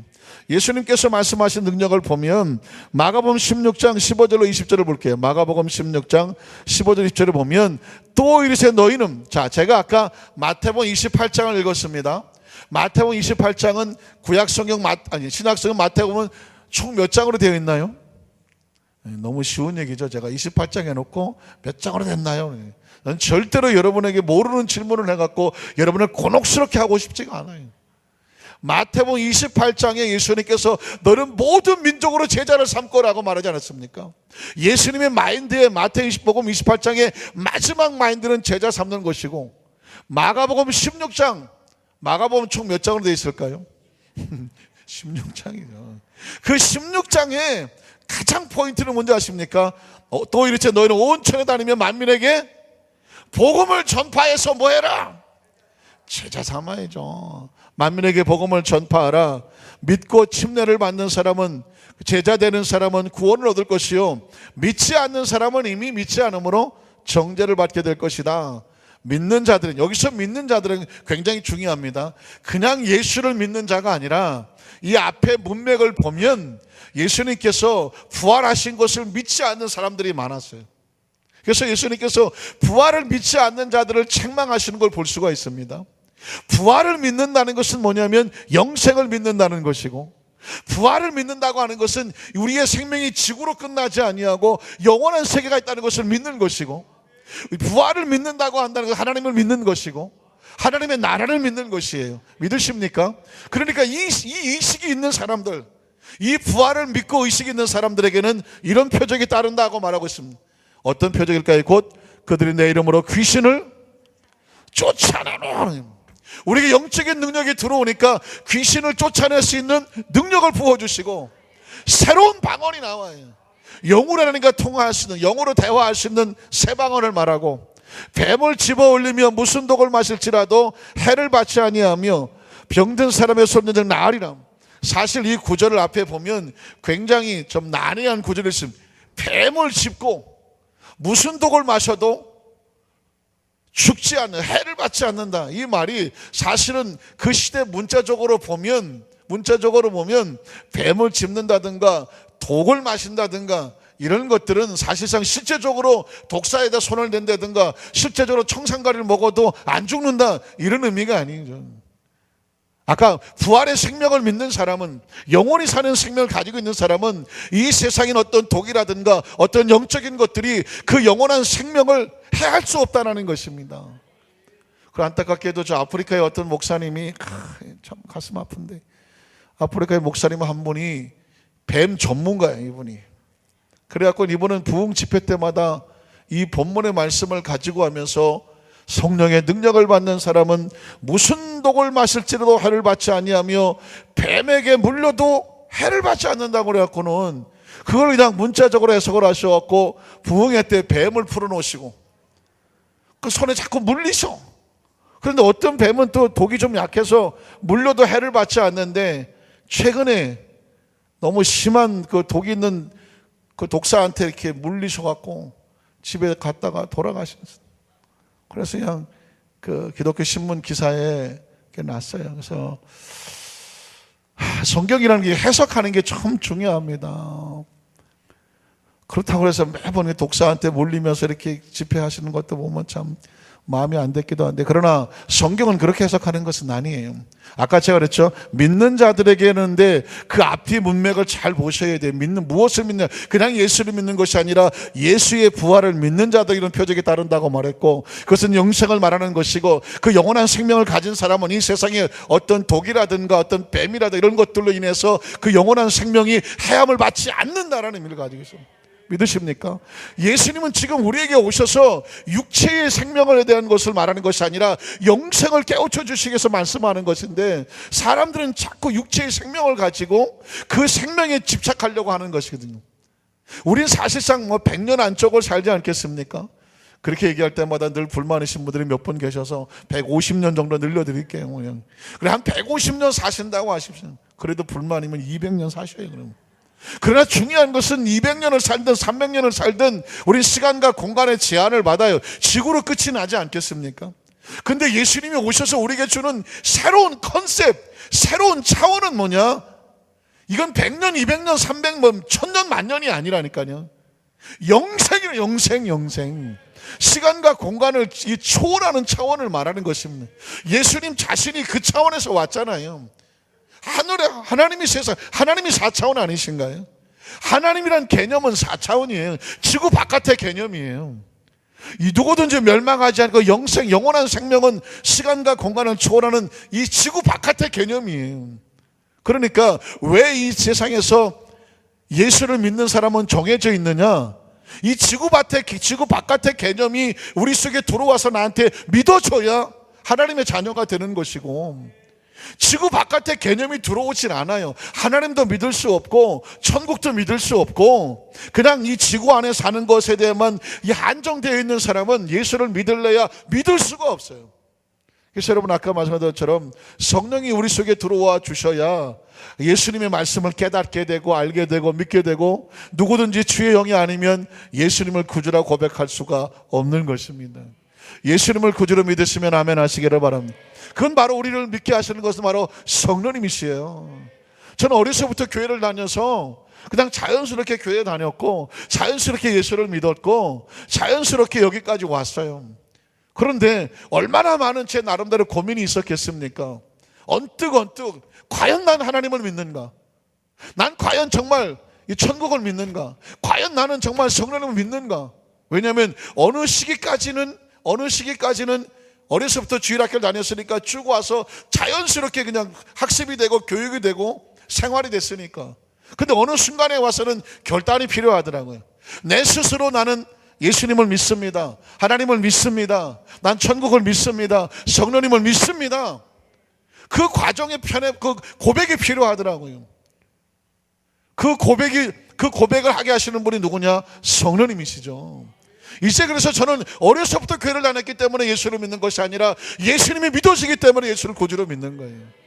예수님께서 말씀하신 능력을 보면 마가복음 16장 15절로 20절을 볼게요. 마가복음 16장 15절 20절을 보면 또 이르세 너희는, 자, 제가 아까 마태복음 28장을 읽었습니다. 마태복음 28장은 신약성경 마태복음은 총 몇 장으로 되어 있나요? 너무 쉬운 얘기죠. 제가 28장 해놓고 몇 장으로 됐나요? 난 절대로 여러분에게 모르는 질문을 해갖고 여러분을 곤혹스럽게 하고 싶지가 않아요. 마태복음 28장에 예수님께서 너는 모든 민족으로 제자를 삼고라고 말하지 않았습니까? 예수님의 마인드에 마태복음 28장의 마지막 마인드는 제자 삼는 것이고, 마가복음 16장, 마가복음 총 몇 장으로 되어 있을까요? 16장이죠. 그 16장에 가장 포인트는 뭔지 아십니까? 또 이렇게 너희는 온 천에 다니며 만민에게 복음을 전파해서 뭐해라? 제자 삼아야죠. 만민에게 복음을 전파하라. 믿고 침례를 받는 사람은, 제자 되는 사람은 구원을 얻을 것이요 믿지 않는 사람은 이미 믿지 않으므로 정죄를 받게 될 것이다. 믿는 자들은, 여기서 믿는 자들은 굉장히 중요합니다. 그냥 예수를 믿는 자가 아니라 이 앞에 문맥을 보면 예수님께서 부활하신 것을 믿지 않는 사람들이 많았어요. 그래서 예수님께서 부활을 믿지 않는 자들을 책망하시는 걸 볼 수가 있습니다. 부활을 믿는다는 것은 뭐냐면 영생을 믿는다는 것이고, 부활을 믿는다고 하는 것은 우리의 생명이 지구로 끝나지 아니하고 영원한 세계가 있다는 것을 믿는 것이고, 부활을 믿는다고 한다는 것은 하나님을 믿는 것이고 하나님의 나라를 믿는 것이에요. 믿으십니까? 그러니까 이 의식이 있는 사람들, 이 부활을 믿고 의식이 있는 사람들에게는 이런 표적이 따른다고 말하고 있습니다. 어떤 표적일까요? 곧 그들이 내 이름으로 귀신을 쫓아내는, 우리에게 영적인 능력이 들어오니까 귀신을 쫓아낼 수 있는 능력을 부어주시고 새로운 방언이 나와요. 영으로 하나님과 통화할 수 있는, 영으로 대화할 수 있는 새 방언을 말하고, 뱀을 집어 올리며 무슨 독을 마실지라도 해를 받지 아니하며 병든 사람의 손녀들 나으리라. 사실 이 구절을 앞에 보면 굉장히 좀 난해한 구절이 있습니다. 뱀을 짚고 무슨 독을 마셔도 죽지 않는, 해를 받지 않는다. 이 말이 사실은 그 시대 문자적으로 보면 뱀을 짚는다든가 독을 마신다든가 이런 것들은 사실상 실제적으로 독사에다 손을 댄다든가 실제적으로 청산가리를 먹어도 안 죽는다, 이런 의미가 아니죠. 아까 부활의 생명을 믿는 사람은, 영원히 사는 생명을 가지고 있는 사람은 이 세상인 어떤 독이라든가 어떤 영적인 것들이 그 영원한 생명을 해할 수 없다는 것입니다. 그 안타깝게도 저 아프리카의 어떤 목사님이, 참 가슴 아픈데, 아프리카의 목사님 한 분이 뱀 전문가예요, 이분이. 그래갖고 이분은 부흥 집회 때마다 이 본문의 말씀을 가지고 하면서 성령의 능력을 받는 사람은 무슨 독을 마실지라도 해를 받지 아니하며 뱀에게 물려도 해를 받지 않는다고 그래갖고는 그걸 그냥 문자적으로 해석을 하셔갖고 부흥회 때 뱀을 풀어놓으시고 그 손에 자꾸 물리셔. 그런데 어떤 뱀은 또 독이 좀 약해서 물려도 해를 받지 않는데, 최근에 너무 심한 그 독이 있는 그 독사한테 이렇게 물리셔갖고 집에 갔다가 돌아가셨어요. 그래서 그냥 그 기독교 신문 기사에 났어요. 그래서 성경이라는 게 해석하는 게 참 중요합니다. 그렇다고 해서 매번 독사한테 몰리면서 이렇게 집회하시는 것도 보면 참 마음이 안 됐기도 한데, 그러나 성경은 그렇게 해석하는 것은 아니에요. 아까 제가 그랬죠. 믿는 자들에게는데 그 앞뒤 문맥을 잘 보셔야 돼요. 무엇을 믿냐? 그냥 예수를 믿는 것이 아니라 예수의 부활을 믿는 자들, 이런 표적이 따른다고 말했고, 그것은 영생을 말하는 것이고, 그 영원한 생명을 가진 사람은 이 세상에 어떤 독이라든가 어떤 뱀이라든가 이런 것들로 인해서 그 영원한 생명이 해함을 받지 않는다라는 의미를 가지고 있어요. 믿으십니까? 예수님은 지금 우리에게 오셔서 육체의 생명에 대한 것을 말하는 것이 아니라 영생을 깨우쳐 주시기 위해서 말씀하는 것인데, 사람들은 자꾸 육체의 생명을 가지고 그 생명에 집착하려고 하는 것이거든요. 우린 사실상 100년 안쪽을 살지 않겠습니까? 그렇게 얘기할 때마다 늘 불만이신 분들이 몇 분 계셔서 150년 정도 늘려드릴게요. 그래, 한 150년 사신다고 하십시오. 그래도 불만이면 200년 사셔요, 그럼. 그러나 중요한 것은 200년을 살든 300년을 살든 우린 시간과 공간의 제한을 받아요. 지구로 끝이 나지 않겠습니까? 근데 예수님이 오셔서 우리에게 주는 새로운 컨셉, 새로운 차원은 뭐냐? 이건 100년, 200년, 300년, 1000년, 만년이 아니라니까요. 영생이에요. 영생. 시간과 공간을 초월하는 차원을 말하는 것입니다. 예수님 자신이 그 차원에서 왔잖아요. 하늘에 하나님이 세상, 하나님이 4차원 아니신가요? 하나님이란 개념은 4차원이에요. 지구 바깥의 개념이에요. 이 누구든지 멸망하지 않고 영원한 생명은 시간과 공간을 초월하는 이 지구 바깥의 개념이에요. 그러니까 왜 이 세상에서 예수를 믿는 사람은 정해져 있느냐? 이 지구 바깥의 개념이 우리 속에 들어와서 나한테 믿어줘야 하나님의 자녀가 되는 것이고, 지구 바깥의 개념이 들어오질 않아요. 하나님도 믿을 수 없고 천국도 믿을 수 없고, 그냥 이 지구 안에 사는 것에 대해만 한정되어 있는 사람은 예수를 믿을래야 믿을 수가 없어요. 그래서 여러분, 아까 말씀하신 것처럼 성령이 우리 속에 들어와 주셔야 예수님의 말씀을 깨닫게 되고 알게 되고 믿게 되고, 누구든지 주의 영이 아니면 예수님을 구주라 고백할 수가 없는 것입니다. 예수님을 구주로 믿으시면 아멘 하시기를 바랍니다. 그건 바로 우리를 믿게 하시는 것은 바로 성령님이시에요. 저는 어려서부터 교회를 다녀서 그냥 자연스럽게 교회 다녔고 자연스럽게 예수를 믿었고 자연스럽게 여기까지 왔어요. 그런데 얼마나 많은 제 나름대로 고민이 있었겠습니까? 언뜻 과연 난 하나님을 믿는가? 난 과연 정말 이 천국을 믿는가? 과연 나는 정말 성령님을 믿는가? 왜냐하면 어느 시기까지는 어려서부터 주일학교를 다녔으니까 쭉 와서 자연스럽게 그냥 학습이 되고 교육이 되고 생활이 됐으니까. 근데 어느 순간에 와서는 결단이 필요하더라고요. 내 스스로 나는 예수님을 믿습니다. 하나님을 믿습니다. 난 천국을 믿습니다. 성령님을 믿습니다. 그 과정의 그 고백이 필요하더라고요. 그 고백을 하게 하시는 분이 누구냐? 성령님이시죠. 이제 그래서 저는 어려서부터 교회를 다녔기 때문에 예수를 믿는 것이 아니라 예수님이 믿어지기 때문에 예수를 구주로 믿는 거예요.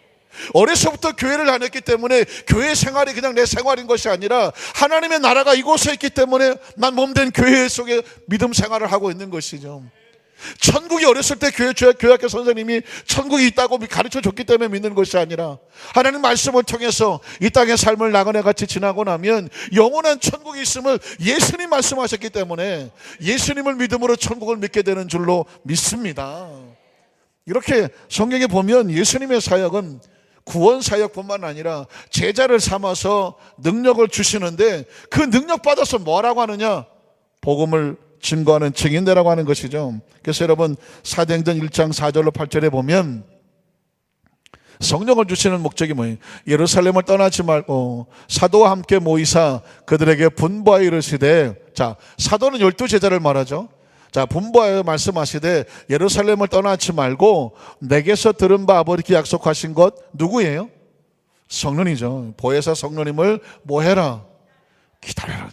어려서부터 교회를 다녔기 때문에 교회 생활이 그냥 내 생활인 것이 아니라 하나님의 나라가 이곳에 있기 때문에 난 몸된 교회 속에 믿음 생활을 하고 있는 것이죠. 천국이 어렸을 때 교회학교 선생님이 천국이 있다고 가르쳐 줬기 때문에 믿는 것이 아니라 하나님 말씀을 통해서 이 땅의 삶을 나그네 같이 지나고 나면 영원한 천국이 있음을 예수님 말씀하셨기 때문에 예수님을 믿음으로 천국을 믿게 되는 줄로 믿습니다. 이렇게 성경에 보면 예수님의 사역은 구원 사역뿐만 아니라 제자를 삼아서 능력을 주시는데 그 능력 받아서 뭐라고 하느냐? 복음을 증거하는 증인되라고 하는 것이죠. 그래서 여러분 사도행전 1장 4절로 8절에 보면 성령을 주시는 목적이 뭐예요? 예루살렘을 떠나지 말고 사도와 함께 모이사 그들에게 분부하여 이르시되, 자, 사도는 12제자를 말하죠. 자, 분부하여 말씀하시되 예루살렘을 떠나지 말고 내게서 들은 바 아버지께 약속하신 것 누구예요? 성령이죠. 보혜사 성령님을 뭐해라? 기다려라.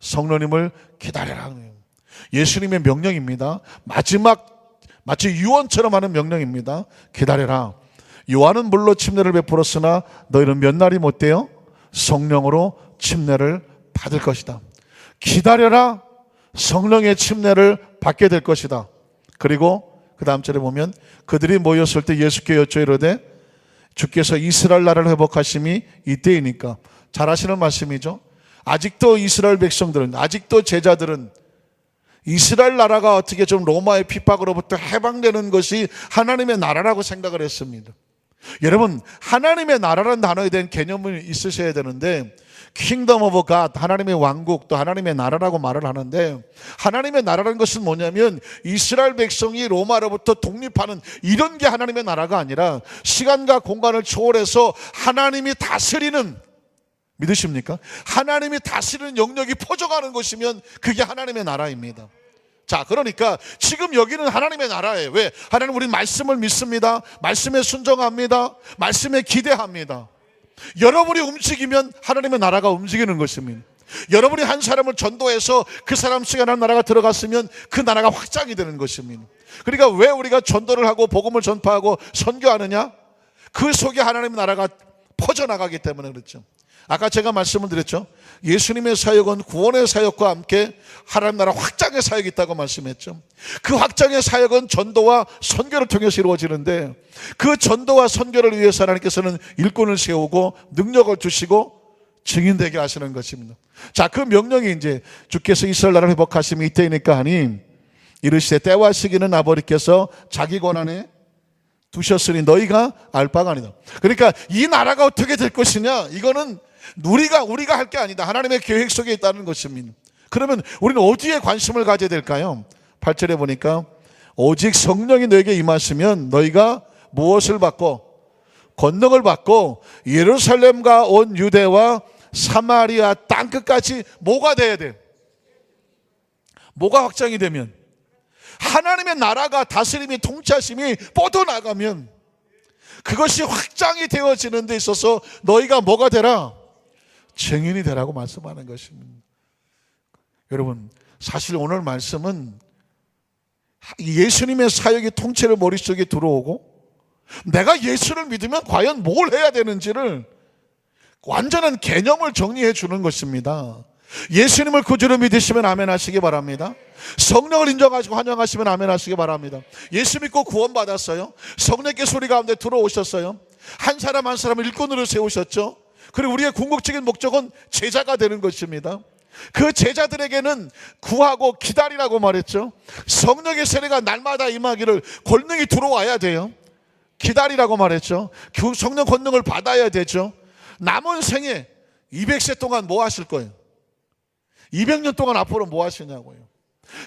성령님을 기다려라. 예수님의 명령입니다. 마지막 마치 유언처럼 하는 명령입니다. 기다려라. 요한은 물로 침례를 베풀었으나 너희는 몇 날이 못 돼요? 성령으로 침례를 받을 것이다. 기다려라. 성령의 침례를 받게 될 것이다. 그리고 그 다음 절에 보면 그들이 모였을 때 예수께 여쭈어 이르되 주께서 이스라엘 나라를 회복하심이 이때이니까. 잘 아시는 말씀이죠. 아직도 이스라엘 백성들은, 아직도 제자들은 이스라엘 나라가 어떻게 좀 로마의 핍박으로부터 해방되는 것이 하나님의 나라라고 생각을 했습니다. 여러분, 하나님의 나라라는 단어에 대한 개념을 있으셔야 되는데 Kingdom of God, 하나님의 왕국, 또 하나님의 나라라고 말을 하는데 하나님의 나라라는 것은 뭐냐면 이스라엘 백성이 로마로부터 독립하는 이런 게 하나님의 나라가 아니라 시간과 공간을 초월해서 하나님이 다스리는, 믿으십니까? 하나님이 다스리는 영역이 퍼져가는 것이면 그게 하나님의 나라입니다. 자, 그러니까 지금 여기는 하나님의 나라예요. 왜? 하나님 우리 말씀을 믿습니다. 말씀에 순종합니다. 말씀에 기대합니다. 여러분이 움직이면 하나님의 나라가 움직이는 것입니다. 여러분이 한 사람을 전도해서 그 사람 속에 하나님 나라가 들어갔으면 그 나라가 확장이 되는 것입니다. 그러니까 왜 우리가 전도를 하고 복음을 전파하고 선교하느냐? 그 속에 하나님의 나라가 퍼져나가기 때문에 그렇죠. 아까 제가 말씀을 드렸죠. 예수님의 사역은 구원의 사역과 함께 하나님 나라 확장의 사역이 있다고 말씀했죠. 그 확장의 사역은 전도와 선교를 통해서 이루어지는데 그 전도와 선교를 위해서 하나님께서는 일꾼을 세우고 능력을 주시고 증인되게 하시는 것입니다. 자, 그 명령이 이제 주께서 이스라엘 나라를 회복하심이 이때이니까 하니 이르시되 때와 시기는 아버지께서 자기 권한에 두셨으니 너희가 알 바가 아니다. 그러니까 이 나라가 어떻게 될 것이냐, 이거는 우리가 할 게 아니다. 하나님의 계획 속에 있다는 것입니다. 그러면 우리는 어디에 관심을 가져야 될까요? 8절에 보니까 오직 성령이 너에게 임하시면 너희가 무엇을 받고 권능을 받고 예루살렘과 온 유대와 사마리아 땅끝까지 뭐가 돼야 돼? 뭐가 확장이 되면? 하나님의 나라가 다스림이 통치하심이 뻗어나가면 그것이 확장이 되어지는 데 있어서 너희가 뭐가 되라? 증인이 되라고 말씀하는 것입니다. 여러분, 사실 오늘 말씀은 예수님의 사역의 통째로 머릿속에 들어오고 내가 예수를 믿으면 과연 뭘 해야 되는지를 완전한 개념을 정리해 주는 것입니다. 예수님을 구주로 믿으시면 아멘 하시기 바랍니다. 성령을 인정하시고 환영하시면 아멘 하시기 바랍니다. 예수 믿고 구원받았어요. 성령께 소리 가운데 들어오셨어요. 한 사람 한 사람을 일꾼으로 세우셨죠. 그리고 우리의 궁극적인 목적은 제자가 되는 것입니다. 그 제자들에게는 구하고 기다리라고 말했죠. 성령의 세례가 날마다 임하기를, 권능이 들어와야 돼요. 기다리라고 말했죠. 성령 권능을 받아야 되죠. 남은 생에 200세 동안 뭐 하실 거예요? 200년 동안 앞으로 뭐 하시냐고요.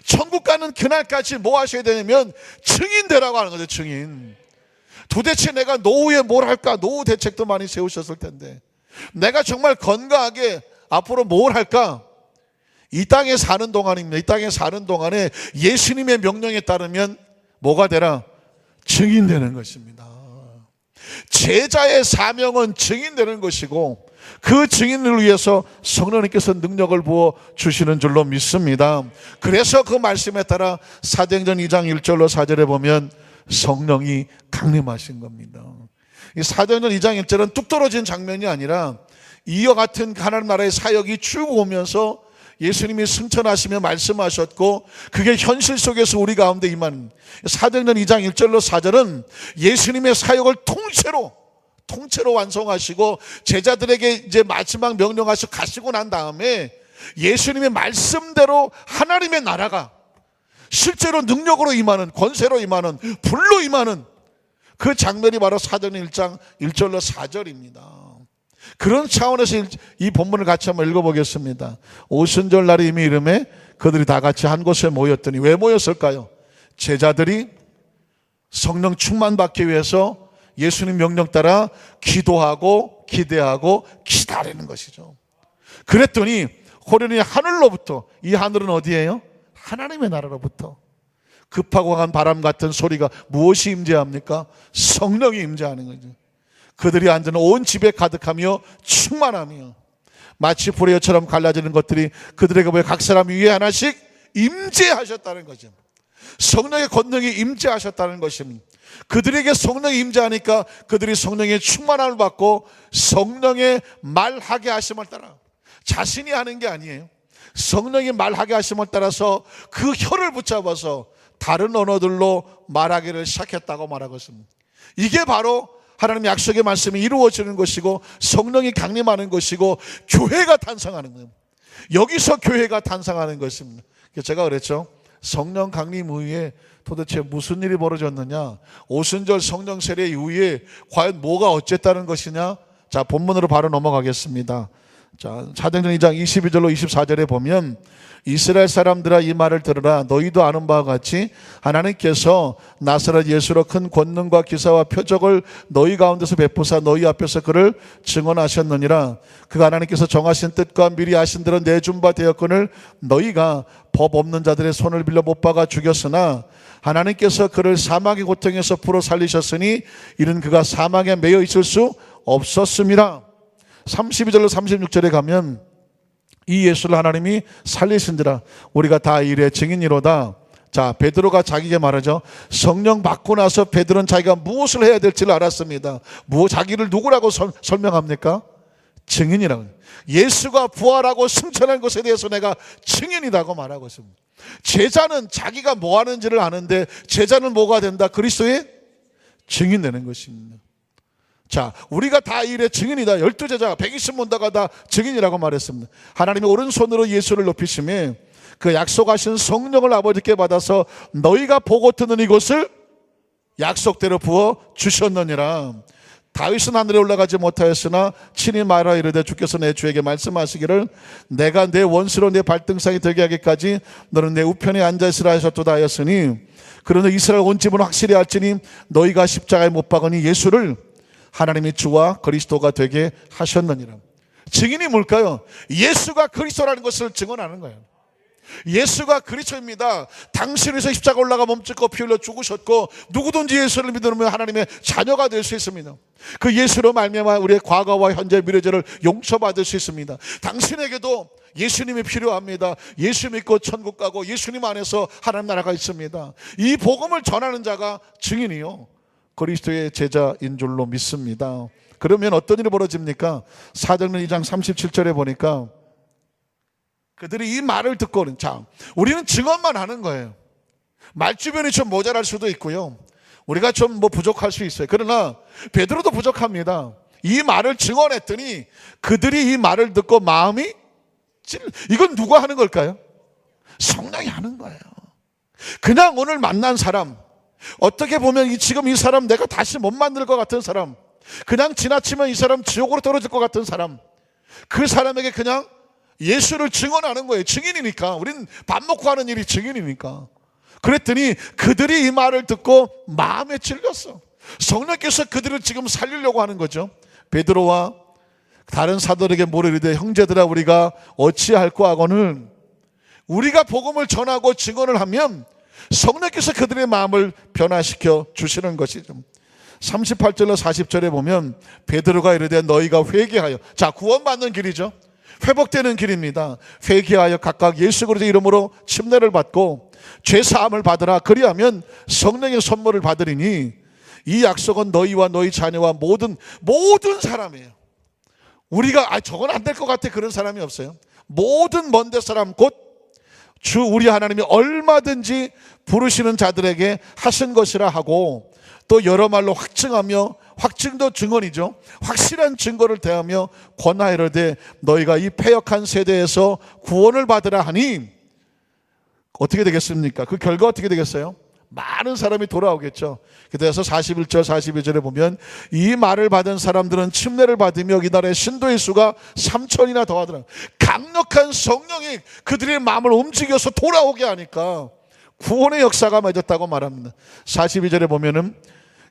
천국 가는 그날까지 뭐 하셔야 되냐면 증인 되라고 하는 거죠. 증인. 도대체 내가 노후에 뭘 할까? 노후 대책도 많이 세우셨을 텐데 내가 정말 건강하게 앞으로 뭘 할까? 이 땅에 사는 동안입니다. 이 땅에 사는 동안에 예수님의 명령에 따르면 뭐가 되라? 증인 되는 것입니다. 제자의 사명은 증인 되는 것이고 그 증인을 위해서 성령님께서 능력을 부어 주시는 줄로 믿습니다. 그래서 그 말씀에 따라 사도행전 2장 1절로 4절에 보면 성령이 강림하신 겁니다. 이 사도행전 2장 1절은 뚝 떨어진 장면이 아니라 이와 같은 하나님 나라의 사역이 쭉 오면서 예수님이 승천하시며 말씀하셨고 그게 현실 속에서 우리 가운데 임한 사도행전 2장 1절로 4절은 예수님의 사역을 통째로 완성하시고 제자들에게 이제 마지막 명령하시고 가시고 난 다음에 예수님의 말씀대로 하나님의 나라가 실제로 능력으로 임하는, 권세로 임하는, 불로 임하는 그 장면이 바로 사도행전 1장 1절로 4절입니다. 그런 차원에서 이 본문을 같이 한번 읽어보겠습니다. 오순절 날이 이미 이름에 그들이 다 같이 한 곳에 모였더니, 왜 모였을까요? 제자들이 성령 충만받기 위해서 예수님 명령 따라 기도하고 기대하고 기다리는 것이죠. 그랬더니 호련히 하늘로부터, 이 하늘은 어디예요? 하나님의 나라로부터 급하고 강한 바람 같은 소리가, 무엇이 임재합니까? 성령이 임재하는 거죠. 그들이 앉은 온 집에 가득하며 충만하며 마치 불의 여처럼 갈라지는 것들이 그들에게 보여 각 사람 위에 하나씩 임재하셨다는 거죠. 성령의 권능이 임재하셨다는 것입니다. 그들에게 성령이 임재하니까 그들이 성령의 충만함을 받고 성령의 말하게 하심을 따라, 자신이 하는 게 아니에요. 성령이 말하게 하심을 따라서 그 혀를 붙잡아서 다른 언어들로 말하기를 시작했다고 말하고 있습니다. 이게 바로 하나님의 약속의 말씀이 이루어지는 것이고 성령이 강림하는 것이고 교회가 탄생하는 거예요. 여기서 교회가 탄생하는 것입니다. 제가 그랬죠. 성령 강림 이후에 도대체 무슨 일이 벌어졌느냐, 오순절 성령 세례 이후에 과연 뭐가 어쨌다는 것이냐. 자, 본문으로 바로 넘어가겠습니다. 자, 사도행전 2장 22절로 24절에 보면 이스라엘 사람들아 이 말을 들으라. 너희도 아는 바와 같이 하나님께서 나사렛 예수로 큰 권능과 기사와 표적을 너희 가운데서 베푸사 너희 앞에서 그를 증언하셨느니라. 그가 하나님께서 정하신 뜻과 미리 아신 대로 내준 바 되었거늘 너희가 법 없는 자들의 손을 빌려 못 박아 죽였으나 하나님께서 그를 사망의 고통에서 풀어 살리셨으니 이는 그가 사망에 매여 있을 수 없었음이라. 32절로 36절에 가면 이 예수를 하나님이 살리신지라 우리가 다 이래 증인이로다. 자, 베드로가 자기에게 말하죠. 성령 받고 나서 베드로는 자기가 무엇을 해야 될지를 알았습니다. 자기를 누구라고 설명합니까? 증인이라고. 예수가 부활하고 승천한 것에 대해서 내가 증인이라고 말하고 있습니다. 제자는 자기가 뭐 하는지를 아는데 제자는 뭐가 된다? 그리스도의 증인 되는 것입니다. 자, 우리가 다 이래 증인이다. 12제자가 120문다가 다 증인이라고 말했습니다. 하나님의 오른손으로 예수를 높이시며 그 약속하신 성령을 아버지께 받아서 너희가 보고 듣는 이곳을 약속대로 부어 주셨느니라. 다윗은 하늘에 올라가지 못하였으나 친히 말하여 이르되 주께서 내 주에게 말씀하시기를 내가 내 원수로 내 발등상이 되게 하기까지 너는 내 우편에 앉아있으라 하셨도다 하였으니 그러나 이스라엘 온 집은 확실히 알지니 너희가 십자가에 못 박으니 예수를 하나님이 주와 그리스도가 되게 하셨느니라. 증인이 뭘까요? 예수가 그리스도라는 것을 증언하는 거예요. 예수가 그리스도입니다. 당신에서 십자가 올라가 몸짓고 피 흘려 죽으셨고 누구든지 예수를 믿으면 하나님의 자녀가 될 수 있습니다. 그 예수로 말미암아 우리의 과거와 현재 미래죄를 용서받을 수 있습니다. 당신에게도 예수님이 필요합니다. 예수 믿고 천국 가고 예수님 안에서 하나님 나라가 있습니다. 이 복음을 전하는 자가 증인이요 그리스도의 제자인 줄로 믿습니다. 그러면 어떤 일이 벌어집니까? 사도행전 2장 37절에 보니까 그들이 이 말을 듣고는, 자, 우리는 증언만 하는 거예요. 말주변이 좀 모자랄 수도 있고요. 우리가 좀 부족할 수 있어요. 그러나 베드로도 부족합니다. 이 말을 증언했더니 그들이 이 말을 듣고 마음이 이건 누가 하는 걸까요? 성령이 하는 거예요. 그냥 오늘 만난 사람, 어떻게 보면 지금 이 사람 내가 다시 못 만들 것 같은 사람, 그냥 지나치면 이 사람 지옥으로 떨어질 것 같은 사람, 그 사람에게 그냥 예수를 증언하는 거예요. 증인이니까. 우린 밥 먹고 하는 일이 증인이니까. 그랬더니 그들이 이 말을 듣고 마음에 찔렸어. 성령께서 그들을 지금 살리려고 하는 거죠. 베드로와 다른 사도들에게 물어 이르되 형제들아 우리가 어찌할꼬 하거늘, 우리가 복음을 전하고 증언을 하면 성령께서 그들의 마음을 변화시켜 주시는 것이죠. 38절로 40절에 보면 베드로가 이르되 너희가 회개하여, 자, 구원받는 길이죠. 회복되는 길입니다. 회개하여 각각 예수 그리스도의 이름으로 침례를 받고 죄 사함을 받으라. 그리하면 성령의 선물을 받으리니 이 약속은 너희와 너희 자녀와 모든 사람이에요. 우리가 저건 안 될 것 같아 그런 사람이 없어요. 모든 먼데 사람 곧 주 우리 하나님이 얼마든지 부르시는 자들에게 하신 것이라 하고, 또 여러 말로 확증하며, 확증도 증언이죠. 확실한 증거를 대하며 권하이르되 너희가 이 패역한 세대에서 구원을 받으라 하니 어떻게 되겠습니까? 그 결과 어떻게 되겠어요? 많은 사람이 돌아오겠죠. 그래서 41절 42절에 보면 이 말을 받은 사람들은 침례를 받으며 이날의 신도의 수가 3,000이나 더하더라. 강력한 성령이 그들의 마음을 움직여서 돌아오게 하니까 구원의 역사가 맺었다고 말합니다. 42절에 보면은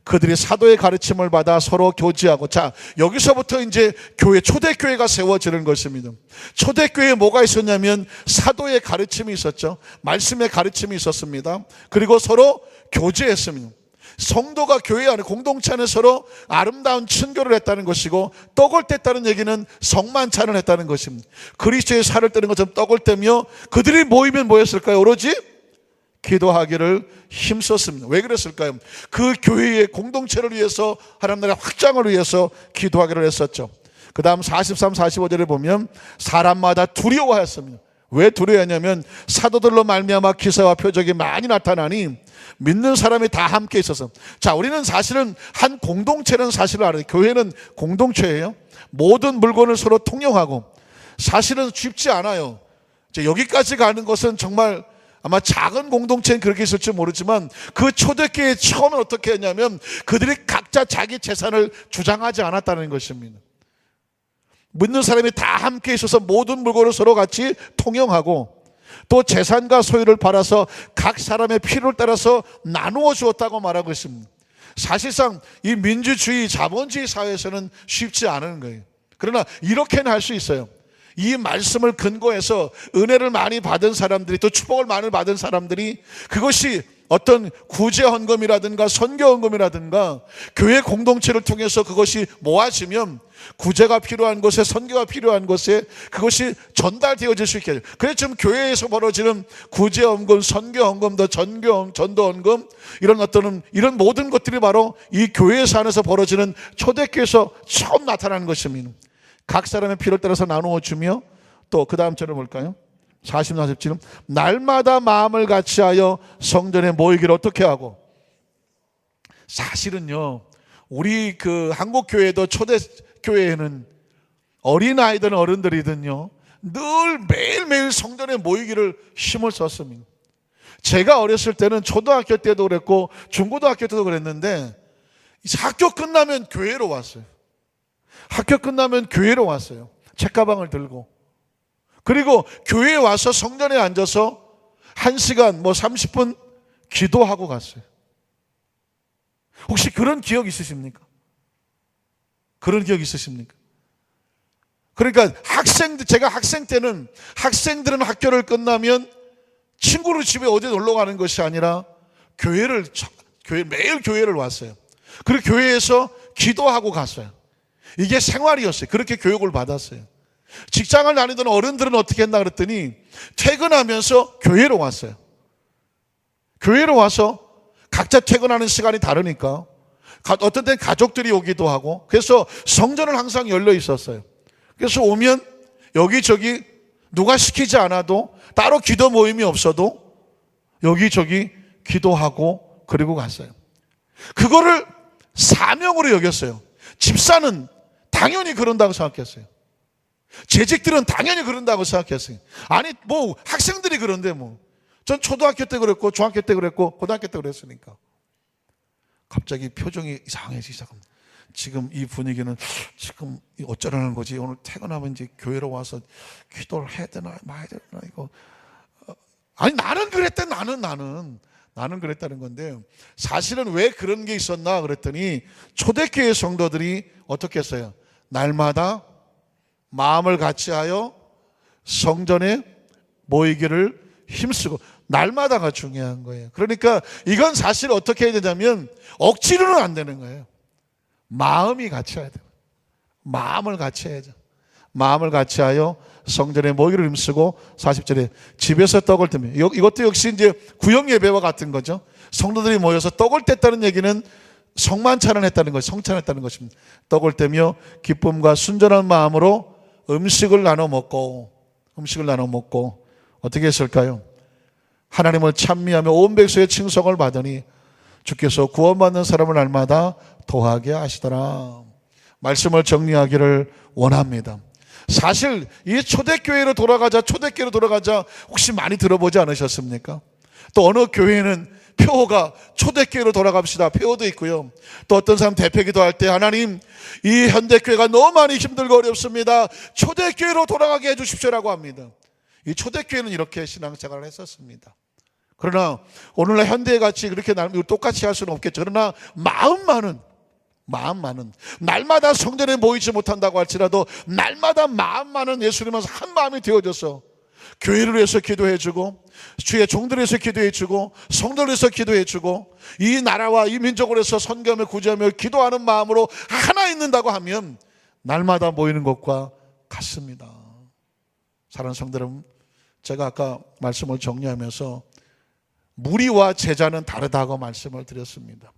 그들이 사도의 가르침을 받아 서로 교제하고, 자, 여기서부터 이제 교회, 초대교회가 세워지는 것입니다. 초대교회에 뭐가 있었냐면 사도의 가르침이 있었죠. 말씀의 가르침이 있었습니다. 그리고 서로 교제했습니다. 성도가 교회 안에, 공동체 안에 서로 아름다운 친교를 했다는 것이고, 떡을 뗐다는 얘기는 성만찬을 했다는 것입니다. 그리스도의 살을 떼는 것처럼 떡을 떼며 그들이 모이면 뭐였을까요? 오로지 기도하기를 힘썼습니다. 왜 그랬을까요? 그 교회의 공동체를 위해서, 하나님 나라의 확장을 위해서 기도하기를 했었죠. 그 다음 43, 45절에 보면 사람마다 두려워하였습니다. 왜 두려워하냐면 사도들로 말미암아 기사와 표적이 많이 나타나니 믿는 사람이 다 함께 있어서. 자, 우리는 사실은 한 공동체는 사실을 알아요. 교회는 공동체예요. 모든 물건을 서로 통용하고, 사실은 쉽지 않아요. 여기까지 가는 것은 정말 아마 작은 공동체는 그렇게 있을지 모르지만 그 초대교회 처음은 어떻게 했냐면 그들이 각자 자기 재산을 주장하지 않았다는 것입니다. 믿는 사람이 다 함께 있어서 모든 물건을 서로 같이 통용하고, 또 재산과 소유를 팔아서 각 사람의 필요를 따라서 나누어 주었다고 말하고 있습니다. 사실상 이 민주주의, 자본주의 사회에서는 쉽지 않은 거예요. 그러나 이렇게는 할 수 있어요. 이 말씀을 근거해서 은혜를 많이 받은 사람들이, 또 축복을 많이 받은 사람들이, 그것이 어떤 구제 헌금이라든가 선교 헌금이라든가 교회 공동체를 통해서 그것이 모아지면 구제가 필요한 곳에, 선교가 필요한 곳에 그것이 전달되어질 수 있게 해요. 그래서 지금 교회에서 벌어지는 구제 헌금, 선교 헌금, 전도 헌금, 이런 모든 것들이 바로 이 교회에서 안에서 벌어지는 초대교회에서 처음 나타나는 것입니다. 각 사람의 필요를 따라서 나누어 주며, 또 그 다음 절을 볼까요? 40, 47은 날마다 마음을 같이하여 성전에 모이기를 어떻게 하고. 사실은요, 우리 그 한국 교회도 초대 교회에는 어린 아이든 어른들이든요 늘 매일매일 성전에 모이기를 힘을 썼습니다. 제가 어렸을 때는 초등학교 때도 그랬고 중고등학교 때도 그랬는데 학교 끝나면 교회로 왔어요. 학교 끝나면 교회로 왔어요. 책가방을 들고. 그리고 교회에 와서 성전에 앉아서 1시간 30분 기도하고 갔어요. 혹시 그런 기억 있으십니까? 그런 기억 있으십니까? 그러니까 제가 학생 때는, 학생들은 학교를 끝나면 친구를 집에 어디 놀러 가는 것이 아니라 매일 교회를 왔어요. 그리고 교회에서 기도하고 갔어요. 이게 생활이었어요. 그렇게 교육을 받았어요. 직장을 다니던 어른들은 어떻게 했나 그랬더니 퇴근하면서 교회로 왔어요. 교회로 와서 각자 퇴근하는 시간이 다르니까 어떤 때는 가족들이 오기도 하고, 그래서 성전은 항상 열려 있었어요. 그래서 오면 여기저기 누가 시키지 않아도 따로 기도 모임이 없어도 여기저기 기도하고 그리고 갔어요. 그거를 사명으로 여겼어요. 집사는 당연히 그런다고 생각했어요. 재직들은 당연히 그런다고 생각했어요. 아니 뭐 학생들이 그런데 뭐. 전 초등학교 때 그랬고 중학교 때 그랬고 고등학교 때 그랬으니까. 갑자기 표정이 이상해지기 시작합니다. 지금 이 분위기는 지금 어쩌라는 거지? 오늘 퇴근하면 이제 교회로 와서 기도를 해야 되나 말아야 되나 이거. 아니 나는 그랬대. 나는 그랬다는 건데 사실은 왜 그런 게 있었나 그랬더니 초대교회 성도들이 어떻게 했어요? 날마다 마음을 같이하여 성전에 모이기를 힘쓰고, 날마다가 중요한 거예요. 그러니까 이건 사실 어떻게 해야 되냐면 억지로는 안 되는 거예요. 마음이 같이 해야 돼요. 마음을 같이 해야죠. 마음을 같이 하여 성전에 모이기를 힘쓰고 40절에 집에서 떡을 떼며, 이것도 역시 이제 구역 예배와 같은 거죠. 성도들이 모여서 떡을 뗐다는 얘기는 성만 찬양했다는 것, 성찬했다는 것입니다. 떡을 떼며 기쁨과 순전한 마음으로 음식을 나눠 먹고 어떻게 했을까요? 하나님을 찬미하며 온 백성의 칭송을 받으니 주께서 구원받는 사람을 날마다 더하게 하시더라. 말씀을 정리하기를 원합니다. 사실 이 초대교회로 돌아가자 혹시 많이 들어보지 않으셨습니까? 또 어느 교회는 표어가 초대교회로 돌아갑시다 표어도 있고요. 또 어떤 사람 대표기도 할 때 하나님 이 현대교회가 너무 많이 힘들고 어렵습니다. 초대교회로 돌아가게 해주십시오라고 합니다. 이 초대교회는 이렇게 신앙생활을 했었습니다. 그러나 오늘날 현대에 같이 그렇게 똑같이 할 수는 없겠죠. 그러나 마음 많은 날마다 성전에 모이지 못한다고 할지라도 날마다 마음 많은 예수님은 한 마음이 되어져서 교회를 위해서 기도해주고 주의 종들을 위해서 기도해주고 성도를 위해서 기도해주고 이 나라와 이 민족을 위해서 선교하며 구제하며 기도하는 마음으로 하나 있는다고 하면 날마다 모이는 것과 같습니다. 사랑하는 성도 여러분, 제가 아까 말씀을 정리하면서 무리와 제자는 다르다고 말씀을 드렸습니다.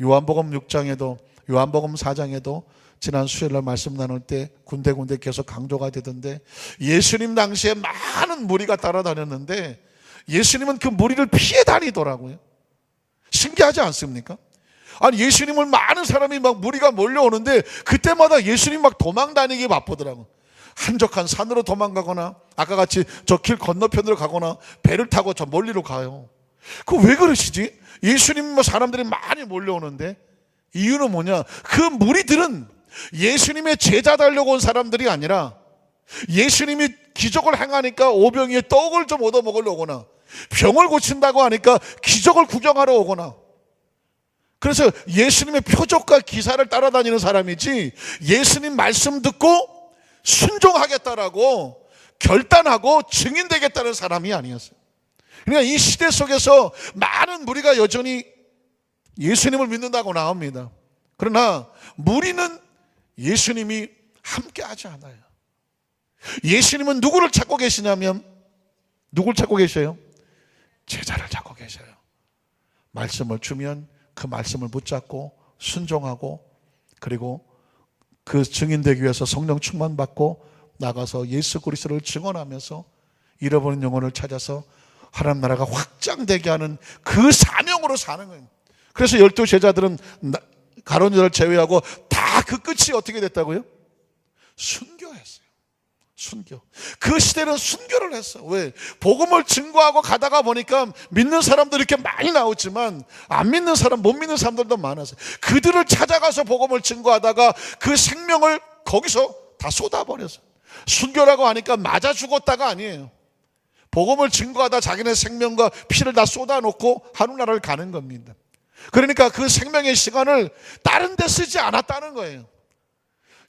요한복음 6장에도 요한복음 4장에도 지난 수요일날 말씀 나눌 때 군데군데 계속 강조가 되던데, 예수님 당시에 많은 무리가 따라다녔는데 예수님은 그 무리를 피해 다니더라고요. 신기하지 않습니까? 아니 예수님을 많은 사람이 막 무리가 몰려오는데 그때마다 예수님 막 도망 다니기 바쁘더라고요. 한적한 산으로 도망가거나 아까 같이 저 길 건너편으로 가거나 배를 타고 저 멀리로 가요. 그 왜 그러시지? 예수님 사람들이 많이 몰려오는데 이유는 뭐냐? 그 무리들은 예수님의 제자 되려고 온 사람들이 아니라 예수님이 기적을 행하니까 오병이에 떡을 좀 얻어 먹으려고 오거나 병을 고친다고 하니까 기적을 구경하러 오거나, 그래서 예수님의 표적과 기사를 따라다니는 사람이지 예수님 말씀 듣고 순종하겠다라고 결단하고 증인되겠다는 사람이 아니었어요. 그러니까 이 시대 속에서 많은 무리가 여전히 예수님을 믿는다고 나옵니다. 그러나 무리는 예수님이 함께하지 않아요. 예수님은 누구를 찾고 계시냐면 누구를 찾고 계셔요? 제자를 찾고 계셔요. 말씀을 주면 그 말씀을 붙잡고 순종하고 그리고 그 증인되기 위해서 성령 충만받고 나가서 예수 그리스도를 증언하면서 잃어버린 영혼을 찾아서 하나님 나라가 확장되게 하는 그 사명으로 사는 거예요. 그래서 12 제자들은 가룟 유다를 제외하고 다 그 끝이 어떻게 됐다고요? 순교했어요. 순교. 그 시대는 순교를 했어. 왜? 복음을 증거하고 가다가 보니까 믿는 사람도 이렇게 많이 나오지만 안 믿는 사람, 못 믿는 사람들도 많았어요. 그들을 찾아가서 복음을 증거하다가 그 생명을 거기서 다 쏟아버렸어요. 순교라고 하니까 맞아 죽었다가 아니에요. 복음을 증거하다 자기네 생명과 피를 다 쏟아놓고 하늘나라를 가는 겁니다. 그러니까 그 생명의 시간을 다른 데 쓰지 않았다는 거예요.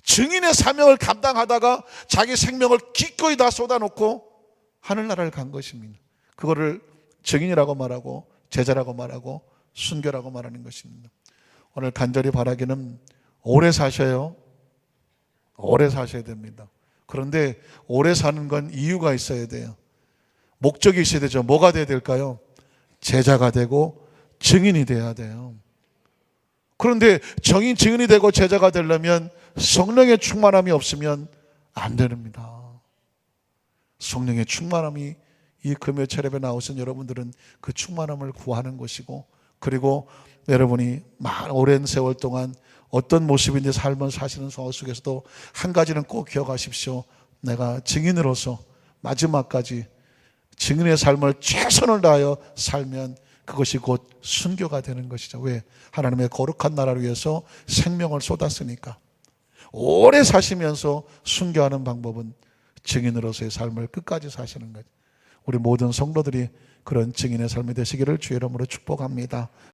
증인의 사명을 감당하다가 자기 생명을 기꺼이 다 쏟아놓고 하늘나라를 간 것입니다. 그거를 증인이라고 말하고 제자라고 말하고 순교라고 말하는 것입니다. 오늘 간절히 바라기는 오래 사셔요. 오래 사셔야 됩니다. 그런데 오래 사는 건 이유가 있어야 돼요. 목적이 있어야 되죠. 뭐가 돼야 될까요? 제자가 되고 증인이 돼야 돼요. 그런데 증인이 되고 제자가 되려면 성령의 충만함이 없으면 안 됩니다. 성령의 충만함이 이 금요 체력에 나오신 여러분들은 그 충만함을 구하는 것이고, 그리고 여러분이 오랜 세월 동안 어떤 모습인지 삶을 사시는 속에서도 한 가지는 꼭 기억하십시오. 내가 증인으로서 마지막까지 증인의 삶을 최선을 다하여 살면 그것이 곧 순교가 되는 것이죠. 왜? 하나님의 거룩한 나라를 위해서 생명을 쏟았으니까. 오래 사시면서 순교하는 방법은 증인으로서의 삶을 끝까지 사시는 거죠. 우리 모든 성도들이 그런 증인의 삶이 되시기를 주의 이름으로 축복합니다.